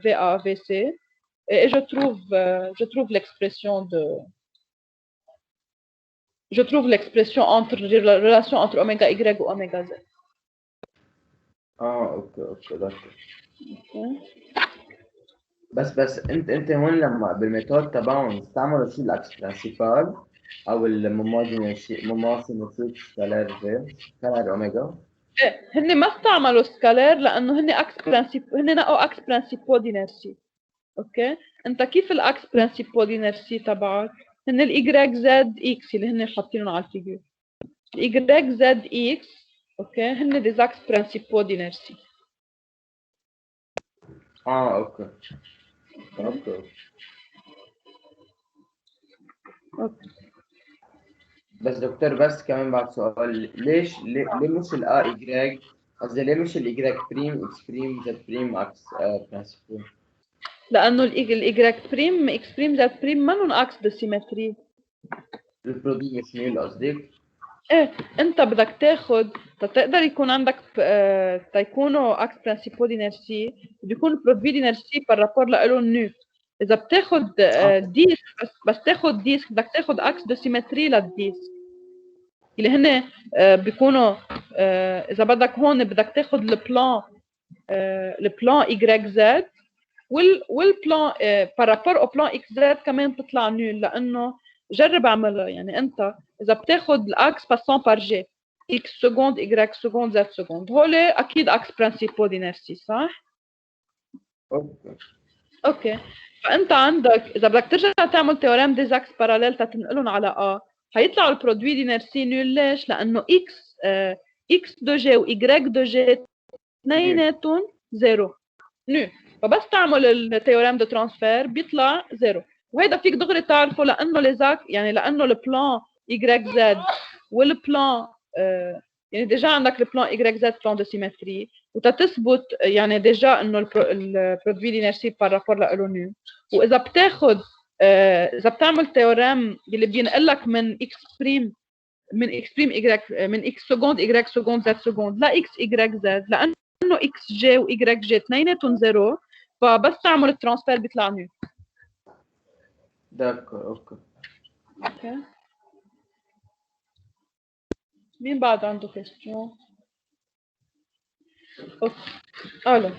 VA VC et je trouve l'expression entre la relation entre oméga Y et oméga Z. اوكي بس انت هون لما بالميثود تبعهم استعملوا شيء الاكس برنسيبال او الموماسينيتيك سكالار اوميجا. ايه هن ما استعملوا سكالير لانه هن اكس برنسيب، هن نقوا اكس برنسيبو دينيرسي. اوكي، انت كيف الاكس برنسيبو دينيرسي تبعك؟ هن الايجراك زد اكس اللي هن حاطينهم على الفيجور، الايجراك زد اكس اوكي هن دي اكس برنسيبو دينيرسي. اوكي. بس دكتور بس كمان بعد سؤال، ليه مش الا ايجراك، قصدي ليه مش الايجراك بريم اكس بريم زد بريم اكس برنسيبو؟ لانه الايجراك بريم اكس بريم زد بريم منهم اكس دو سيمتري. البرودوي مش نيل قصدك؟ ايه انت بدك تاخد تقدر يكون عندك تيكونوا اكس برانسيبو دينيرسي بده يكون برودوي دينيرسي بارابور له نو. اذا بتاخد ديسك بس تاخد ديسك بدك تاخد اكس دو سيمتري للديسك اللي هن بيكونوا اذا بدك هون بدك تاخد البلان Y Z والبلان بارابور او بلان اكس زد كمان بتطلع نول لانه جرب اعملها. يعني انت اذا بتاخد الاكس باسون بار جي اكس سكوند Y سكوند Z سكوند هول اكيد اكس برانسيبو دينيرسي صح؟ اوكي فانت عندك اذا بدك ترجع تعمل تيوريم دي اكس باراليل تنقلهم على ا هيطلعوا البرودوي دينيرسي نول. ليش؟ لانه اكس دو جي و Y دو جي اثنيناتهم زيرو نول. فبس تعمل التيوريم دو ترانسفير بيطلع زيرو. وهيدا فيك دغري تعرفه لانه ليزاك يعني لانه البلان Y Z والبلان يعني ديجا عندك البلان Y Z بلان دو سيمتري وتثبت يعني ديجا انه البرودوي دينيرسي بارابور له نو. واذا بتاخد اذا بتعمل تيوريم اللي بينقل لك من اكس بريم من اكس سكوند Y سكوند Z سكوند لا اكس Y Z لانه اكس جي و Y جي اثنيناتهم زيرو فبس تعمل الترانسفير بيطلع نو. داكور اوكي. مين بعد عنده كيستيون؟ اوكي الو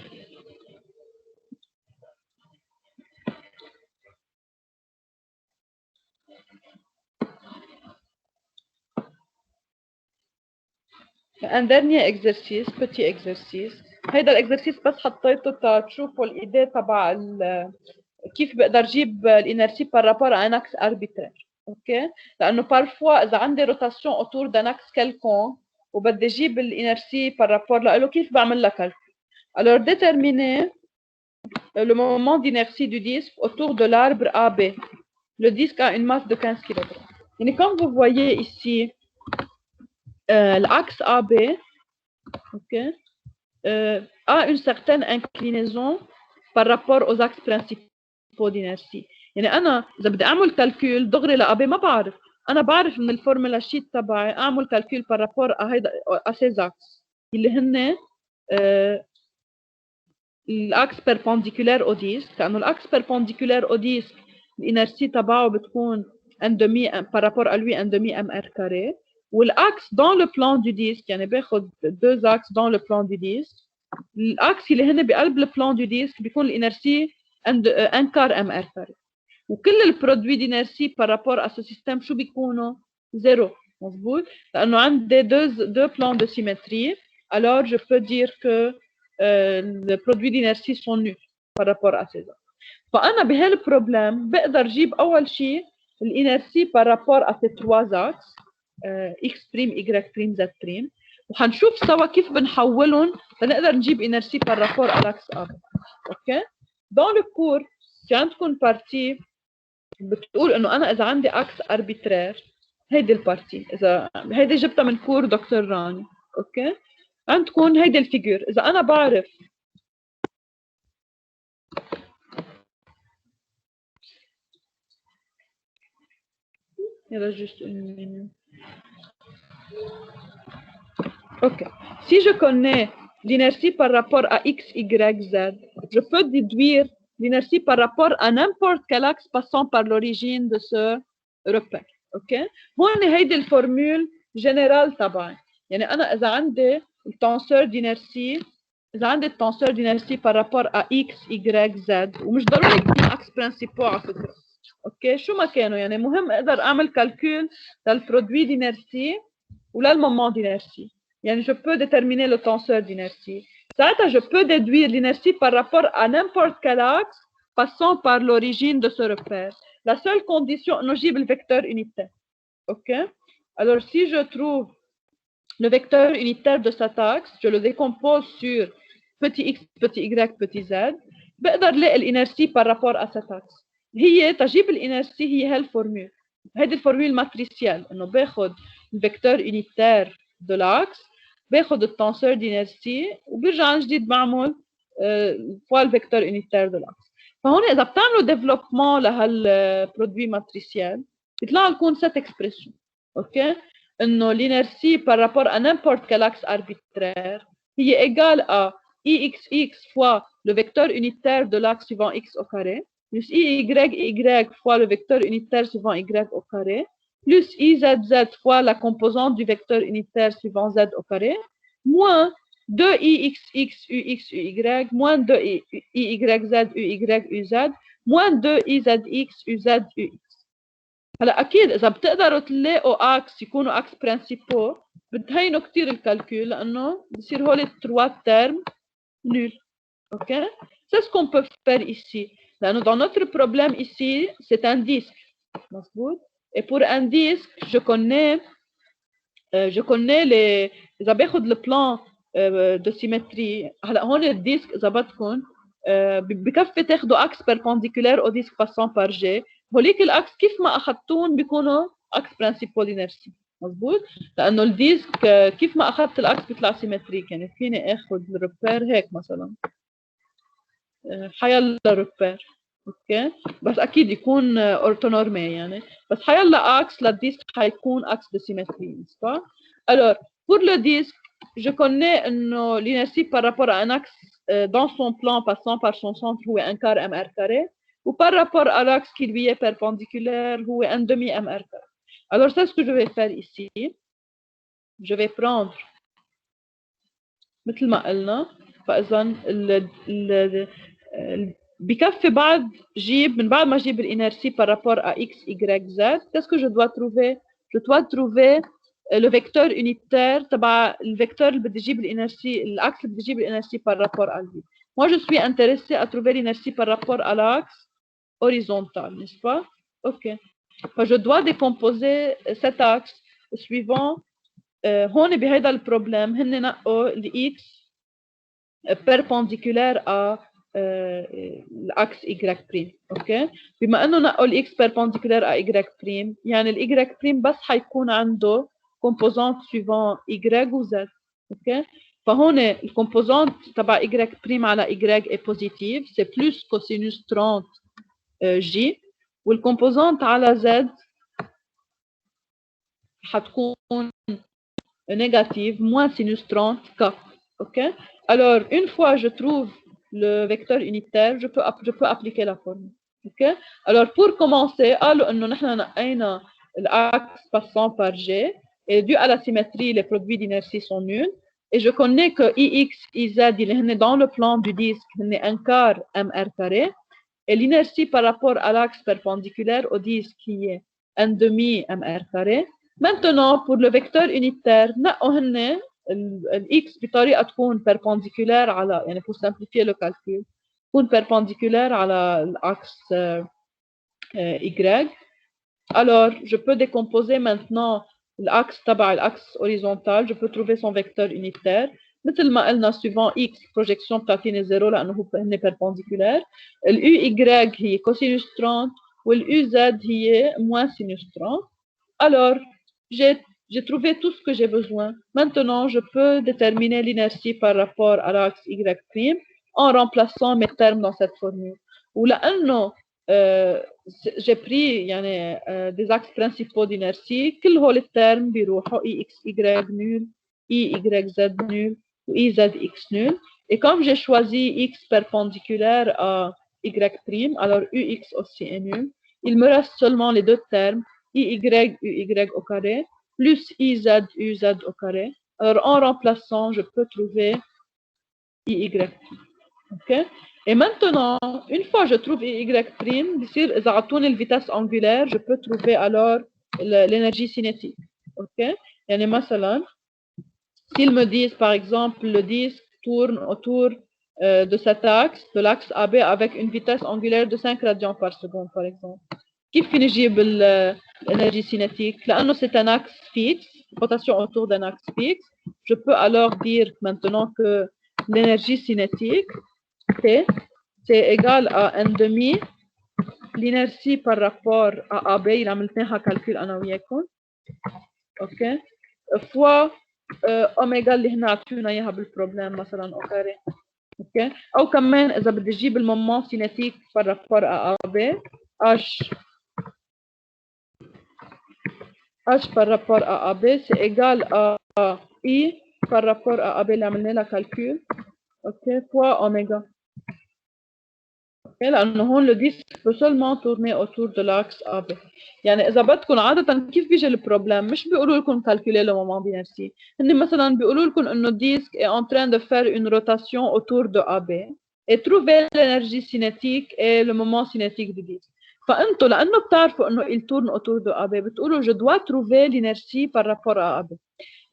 un dernier exercice petit exercice. هيدا الاكزرسيس بس حطيته تشوفوا الايديه تبع كيف بقدر جيب الانرجي بارابور ان اكس اربيترير. اوكي لانه بارفوا اذا عندي روتاسيون اوتور دان اكس كالكون وبدي اجيب الانرجي بارابور له كيف بعمل لها كالكول. alors déterminer le moment d'inertie du disque autour de l'arbre AB. Le disque a une masse de 15 kg. يعني comme vous voyez ici l'axe AB okay, a une certaine inclinaison par rapport aux axes principaux d'inertie. يعني أنا إذا بدي أعمل كالكول دغري لأبي ما بعرف. أنا بعرف من الفورمولا شيت تبعي أعمل كالكول par rapport à هيدا à ces axes اللي هن الأكس perpendiculaire au disque. لأنه الأكس perpendiculaire au disque الإنرسي تبعه بتكون ان دمي par rapport à lui ان دمي ام ار كاري. والاكس dans le plan du disque يعني باخد deux axes dans le plan du disque. الاكس اللي هن بقلب البلان دو ديسك بيكون الانرسي ان كار ام ار كاري. وكل البرودوي دينرسي بارابور ا سو سيستم شو بيكونوا؟ زيرو. مظبوط لانه عندي دو بلان دو سيمتري alors je peux dire que le produit d'inertie sont nuls par rapport à ces axes. فانا بهالبروبلم بقدر جيب اول شيء الانرسي par rapport à ces trois axes x prime y prime z prime وحنشوف سوا كيف بنحولهم لنقدر نجيب انرجي par rapport à l'axe A. اوكي dans le cours في عندكم بارتي بتقول انه انا اذا عندي اكس اربيترير هيدي البارتي اذا هيدي جبتها من كور دكتور راني. اوكي عندكم هيدي الفيجور اذا انا بعرف يلا juste une minute. Ok. Si je connais l'inertie par rapport à x, y, z, je peux déduire l'inertie par rapport à n'importe quel axe passant par l'origine de ce repère. Ok. هون هيدي الفورمول جنرال تبعي. يعني أنا إذا عندي التنسور d'inertie إذا عندي التنسور d'inertie par rapport à x, y, z ومش ضروري يكون axe principaux على فكرة. اوكي شو ما كانوا يعني مهم اقدر اعمل كالكول للبرودوي d'inertie ولا المومون d'inertie. يعني je peux déterminer le tenseur d'inertie. ساعتها je peux déduire l'inertie par rapport à n'importe quel axe passant par l'origine de ce repère. La seule condition انه جيب le vecteur unitaire. OK? Alors si je trouve le vecteur unitaire de cet axe, je le décompose sur petit x, petit y, petit z. بقدر لاقي الانرسي par rapport à cet axe. هي تجيب الانرسي هي هالفورمول. هيدي الفورمول ماتريسيال انه باخذ الفيكتور يونيتير دو لاكس باخذ التنسور دينرسي وبرجع عن جديد بعمل فوا الفيكتور يونيتير دو لاكس. فهون اذا بتعملوا ديفلوبمون لهالبرودوي ماتريسيال بيطلع لكم cette expression. OK? إنه l'inertie par rapport à n'importe quel axe arbitraire هي égale à IXX fois le vecteur unitaire de l'axe suivant X au carré, plus IYY fois le vecteur unitaire suivant Y au carré, plus IZZ fois la composante du vecteur unitaire suivant Z au carré, moins 2IXX UX UY, moins 2IYZ UY UZ, moins 2IZX UZ UX. هلا اكيد اذا بتقدروا تلاقوا اكس يكونوا اكس برينسيبو بتهينوا كثير الكالكول لانه بصير هول التروا تيرم nul. OK? C'est ce qu'on peut faire ici. Dans notre problème ici, c'est un disque. Et pour un disque, je connais les. إذا باخذ le plan de symétrie. هلا هون الديسك إذا بدكم بكفي تاخذوا اكس perpendiculaire au disque passant par G. هوليك الاكس كيف ما اخذتون بيكونوا اكس برينسيبال انرسي. مزبوط؟ لانه الديسك كيف ما اخذت الاكس بيطلع سيمتريك، يعني فيني اخذ الريبير هيك مثلا حيلا ريبير. اوكي؟ بس اكيد يكون اورتونورمي يعني، بس حيلا اكس للديسك حيكون اكس de symétrie، n'est-ce pas? Alors, pour le disque, je connais l'inertie par rapport à un axe dans son plan passant par son centre هو un quart mr carré. Ou par rapport à l'axe qui lui est perpendiculaire, هو un demi mr carré. Alors, c'est ce que je vais faire ici. Je vais prendre, مثل ما قلنا، فإذا بكفي بعد جيب من بعد ما جيب الإنرسي par rapport à x, y, z. Qu'est-ce que je dois trouver? Je dois trouver le vecteur unitaire تبع الفيكتور اللي بدي اجيب الإنرسي، الأكس اللي بدي اجيب الإنرسي par rapport à lui. Moi, je suis intéressée à trouver l'inertie par rapport à l'axe horizontal, n'est-ce pas? OK. Je dois décomposer cet axe suivant. هون بهذا البروبلème هن نقوا ال x perpendiculaire à l'axe y'. OK. بما انه نقوا ال x perpendiculaire à y'، يعني ال y' بس حيكون عنده composante suivant y و z. OK. فهون الكومبوزانت تبع y' على y est positive، c'est plus cosinus 30 J، والكومبوزانت على Z حتكون négative, moins sinus 30 K. OK? Alors, une fois je trouve le vecteur unitaire, je peux appliquer la formule. OK? Alors, pour commencer, قالوا إنه نحن نقينا l'axe passant par G, et dû à la symétrie, les produits d'inertie sont nuls. Et je connais que IX, IZ, il est dans le plan du disque, il est un quart mr carré. Et l'inertie par rapport à l'axe perpendiculaire au disque qui est un demi mr carré. Maintenant, pour le vecteur unitaire, x بطريقة تكون perpendiculaire على، يعني pour simplifier le calcul، تكون perpendiculaire على l'axe y. Alors, je peux décomposer maintenant l'axe تبع l'axe horizontal, je peux trouver son vecteur unitaire. مثل ما قلنا suivant x projection بتعطيني 0 لأنه هن perpendiculaire. ال uy هي cosinus 30 وال uz هي moins sinus 30. Alors, j'ai trouvé tout ce que j'ai besoin. Maintenant, je peux déterminer l'inertie par rapport à l'axe y' en remplaçant mes termes dans cette formule. Ou لأنه j'ai pris يعني des axes principaux d'inertie، كل هول الترم بيروحوا EXY nul, EYZ nul ou EZX nul. Et comme j'ai choisi X perpendiculaire à Y', alors UX aussi est nul. Il me reste seulement les deux termes, UY au carré, plus IZ, UZ au carré. Alors en remplaçant, je peux trouver IY'. OK? Et maintenant, une fois que je trouve Y', إذا عطوني le vitesse angulaire, je peux trouver alors l'énergie cinétique. OK? يعني مثلا, s'ils me disent par exemple le disque tourne autour de cet axe, de l'axe AB avec une vitesse angulaire de 5 radians par seconde par exemple. كيف فيني نجيب l'énergie cinétique? لأنه c'est un axe fixe, rotation autour d'un axe fixe, je peux alors dire maintenant que l'énergie cinétique c'est égal à un demi l'inertie par rapport à AB, il عملناها calcul أنا وياكم. OK. fois اوميجا اللي هنا عطونا اياها بالبروبلم مثلا او كاري. اوكي. او كمان اذا بدي اجيب المومون سينيتيك par rapport à AB H H par rapport à AB, c'est égal à I par rapport à AB اللي عملنا لها calcul. OK, fois oméga. لأنه هون le disque peut seulement tourner autour de l'axe AB. يعني إذا بدكم عادة كيف بيجي البروبلème؟ مش بيقولوا لكم calculer le moment d'inertie. هن مثلا بيقولوا لكم إنه الديسك est en train de faire une rotation autour de AB et trouver l'énergie cinétique et le moment cinétique du disque. فأنتوا لأنه بتعرفوا إنه il tourne autour de AB بتقولوا je dois trouver l'inertie par rapport à AB.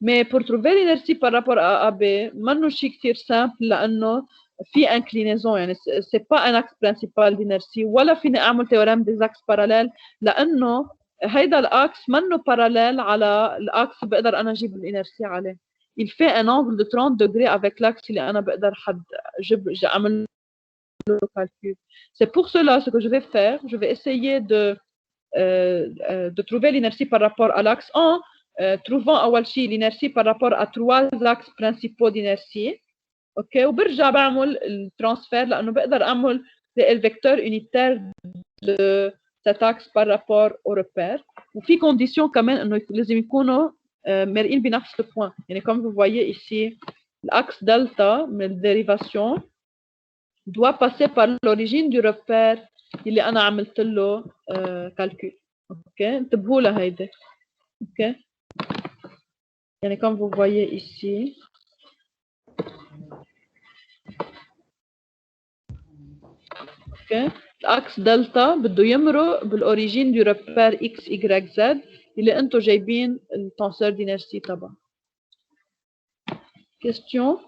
Mais pour trouver l'inertie par rapport à AB منه شيء كتير simple لأنه في inclinaison يعني c'est pas un axe principal d'inertie ولا فيني أعمل théorème des axes parallèles لأنه هيدا الأكس منه parallèle على الأكس بقدر أنا أجيب الإنرسي عليه. Il fait un angle de 30 degrés avec l'axe اللي أنا بقدر أعمل le calcul. C'est pour cela ce que je vais faire, je vais essayer de trouver l'inertie par rapport à l'axe en trouvant أول شيء l'inertie par rapport à 3 axes principaux d'inertie. اوكي وبرجع بعمل الترانسفير لانه بقدر اعمل الفيكتور يونيتير de cet axe par rapport au repère وفي كونديسيون كمان انه لازم يكونوا مرئين بنفس البوان يعني comme vous voyez ici l'axe delta من الديريفاسيون doit passer par l'origine du repère اللي انا عملت له calcul. اوكي انتبهوا لهيدا. اوكي يعني comme vous voyez ici الاكس دلتا بده يمرق بالاوريجين دو ريبير اكس واي زد اللي انتم جايبين التنسور دينرسي تبعه. كيستيون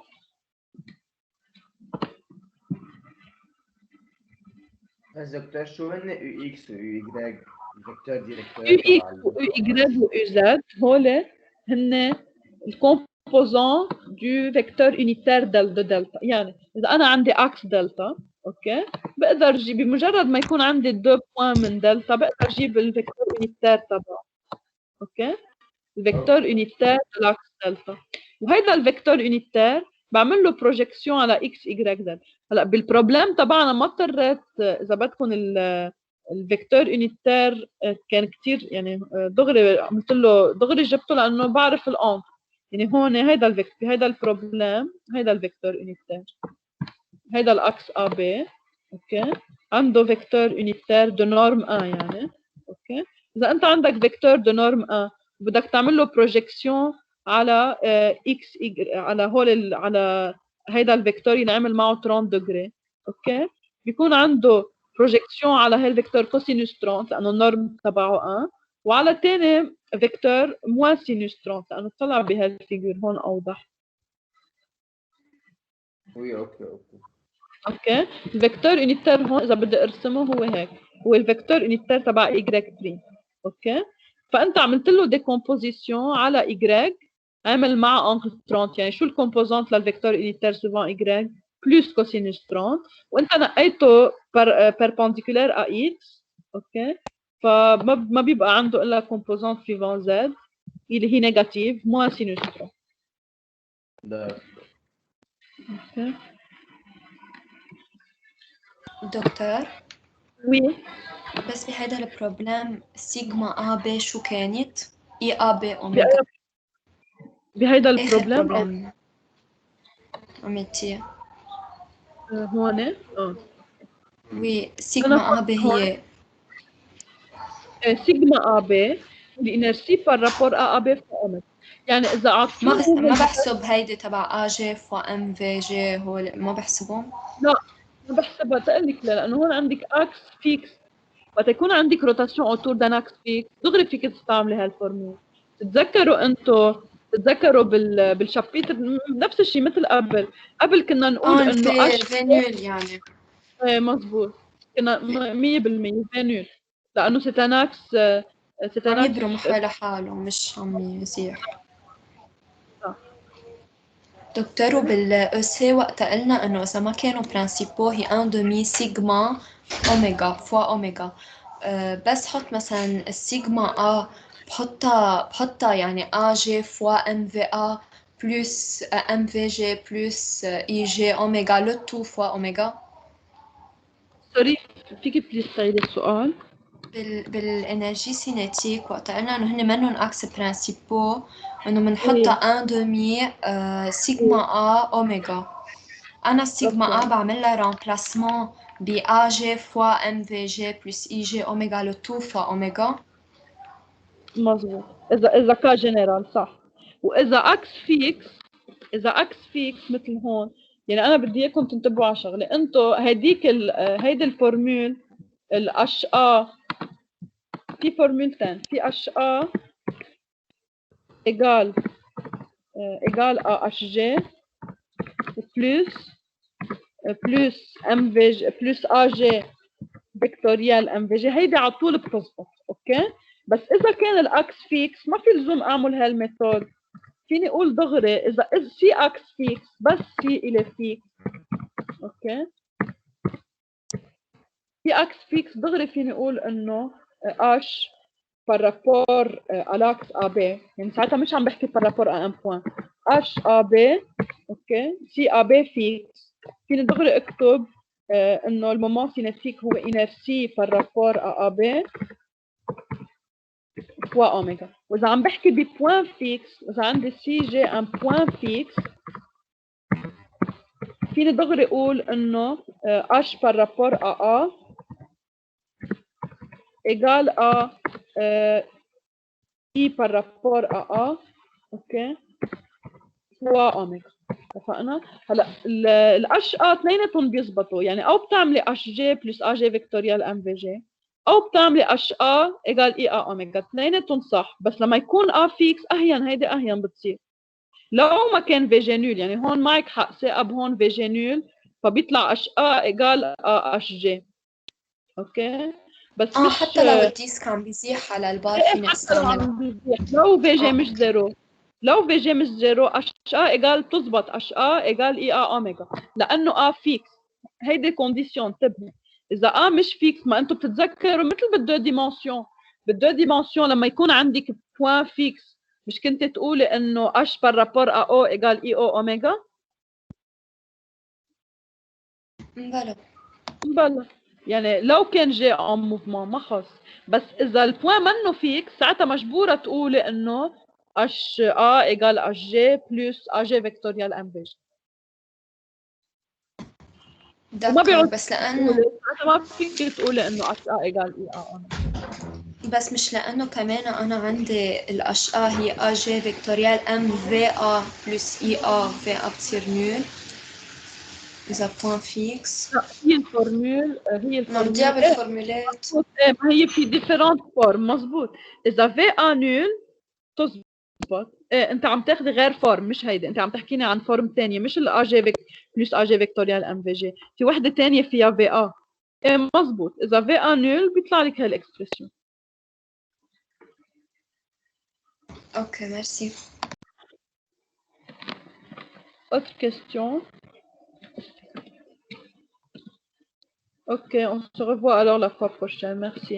دكتور شو هن يو اكس ويو واي الفيكتور ديريكتور يو اكس ويو واي ويو زد هول هن الكومبوزون دو فيكتور يونيتير دلتا يعني اذا انا عندي اكس دلتا اوكي بقدر اجيب بمجرد ما يكون عندي دو بوان من دلتا بقدر اجيب الفيكتور يونيتير تبعه. اوكي الفيكتور يونيتير للاكس دلتا وهيدا الفيكتور يونيتير بعمل له بروجيكسيون على اكس واي زد. هلا بالبروبلم تبعنا ما اضطريت اذا بدكم الفيكتور يونيتير كان كثير يعني دغري عملت له دغري جبته لانه بعرف الان يعني هون هيدا الفيكتور هيدا البروبلم هيدا الفيكتور يونيتير هيدا الاكس ا بي اوكي عنده فيكتور يونيتير دو نورم 1 يعني اوكي اذا انت عندك فيكتور دو نورم 1 بدك تعمل له بروجيكسيون على اكس على هول على هيدا الفيكتور ينعمل معه 30 دغري اوكي بيكون عنده بروجيكسيون على هي الفيكتور كوسينوس 30 لانه النورم تبعه 1 وعلى ثاني فيكتور موان سينوس 30 لانه طلع بهالفيجر هون اوضح. وي اوكي اوكي الفيكتور يونيتير هون اذا بدي ارسمه هو هيك هو الفيكتور يونيتير تبع y 3 اوكي فانت عملت له ديكومبوزيسيون على y عمل معه انغل 30 يعني شو الكومبوزونت للفيكتور يونيتير سوفون y بلس كوسينوس 30 وانت نقيته بيربنديكولار ا x اوكي فما بيبقى عنده الا كومبوزونت سوفون z اللي هي نيجاتيف موان سينوس 30. اوكي دكتور وي بس بهذا البروبلم سيجما ا بي شو كانت؟ اي ا بي اوميجا بهيدا البروبلم عملتيه هون وي سيجما ا بي هي سيجما ا بي الانرسي بار رابور ا بي فوق يعني اذا عطيتوا ما بحسب هيدي تبع ا جي فوا ام في جي هول ما بحسبهم؟ لا ما بحسبها تقلك لانه هون عندك اكس فيكس وقت يكون عندك روتاسيون اوتور دان اكس فيكس دغري فيك تستعملي هالفورمول. تتذكروا بالشابيتر نفس الشيء مثل قبل كنا نقول انه اش فينيول يعني ايه مزبوط كنا 100% فينيول لانه ستاناكس عم يبرم لحاله مش عم يسيح. دكتور وبالأسي وقت قلنا إنه إذا ما كانوا برانسيبو هي 1 دمي سيجما أوميجا فوا أوميجا بس حط مثلا السيجما A بحطها يعني A G فوا M V A بلس M V G بلس I G أوميجا لو تو فوا أوميجا. سوري فيك بليز تعيدي السؤال؟ بالانرجي سينيتيك وقت قلنا انه هن منهم اكس برانسيبو انه بنحطها ان دومي سيجما ا اوميغا. انا السيجما ا بعمل لها رامبلاسمون ب ا جي فوا ام في جي بلس اي جي اوميغا لو 2 فوا اوميغا. مظبوط. اذا كا جنرال صح. واذا اكس فيكس مثل هون، يعني انا بدي اياكم تنتبهوا على شغله. انتم هيدي الفورمول الاتش ا، في فورمولتين، في اتش ا ايجال ا اتش جي بلس ام في جي بلس ا جي فيكتوريال ام في جي، هيدي على طول بتزبط. اوكي، بس اذا كان الاكس فيكس ما في لزوم اعمل هالميثود. فيني اقول دغري اذا في اكس فيكس بس في الى فيكس. اوكي، في اكس فيكس دغري فيني اقول انه اش بارابور الاكس ا بي، يعني ساعتها مش عم بحكي بارابور ا ان بوان، اش ا بي. اوكي، سي ا بي فيكس، فيني دغري اكتب انه المومون سينيتيك هو انرسي بارابور ا بي فوا اوميغا. واذا عم بحكي ببوان فيكس، اذا عندي سي جي ان بوان فيكس، فيني دغري اقول انه اش بارابور ا ايجال ا اي بارابور ا اوكي فوا اوميغا. اتفقنا؟ هلا الاش ا اثنيناتهم بيزبطوا، يعني او بتعملي اش جي بلس ا جي فيكتوريال ام في جي، او بتعملي اش ا ايجال اي ا اوميغا، اثنيناتهم صح. بس لما يكون ا فيكس اهين، هيدي اهين بتصير. لو ما كان في جي نول، يعني هون معك حق ثاقب، هون في جي نول، فبيطلع اش ا ايجال ا اش جي. اوكي، بس مش حتى لو الديسك عم بيزيح على البار فيني حتى لو استعملها. عم بيزيح، لو في جي مش أوكي. زيرو، لو في جي مش زيرو اش ا ايجال بتزبط اش ا ايجال اي ا اوميغا، لانه ا فيكس. هيدي كونديسيون، انتبهوا. اذا ا مش فيكس، ما انتم بتتذكروا مثل بالدو ديمونسيون، بالدو ديمونسيون لما يكون عندك بوان فيكس، مش كنت تقولي انه اش بارابور ا او ايجال اي او اوميغا؟ بلا بلا، يعني لو كان جي ان موفمون ما خص. بس اذا البوان منه فيكس، ساعتها مجبوره تقولي انه اش ا ايجال اش جي بلس ا جي فيكتوريال ام في جي. وما دكر، بيعود بس لأنه تقولي، ساعتها ما فيك تقولي انه اش ا ايجال اي ا اون. بس مش لأنه كمان أنا عندي الأشقة هي أ جي فيكتوريال أم في أ بلس إي أ في أ بتصير نول إذا بوان فيكس. لا، هي الفورمول ما بدي إياها ايه بالفورمولات. مظبوط. ايه، ما هي في ديفيرنت فورم. مظبوط. اذا في ا نول تزبط. ايه، انت عم تاخذي غير فورم، مش هيدي. انت عم تحكيني عن فورم ثانيه، مش الا جي بلس ا جي فيكتوريال ام في جي. في وحده ثانيه فيها في ا. ايه مزبوط، اذا في ا نول بيطلع لك هالاكسبريشن. أوكي ميرسي. Autre question? Ok, on se revoit alors la fois prochaine. Merci.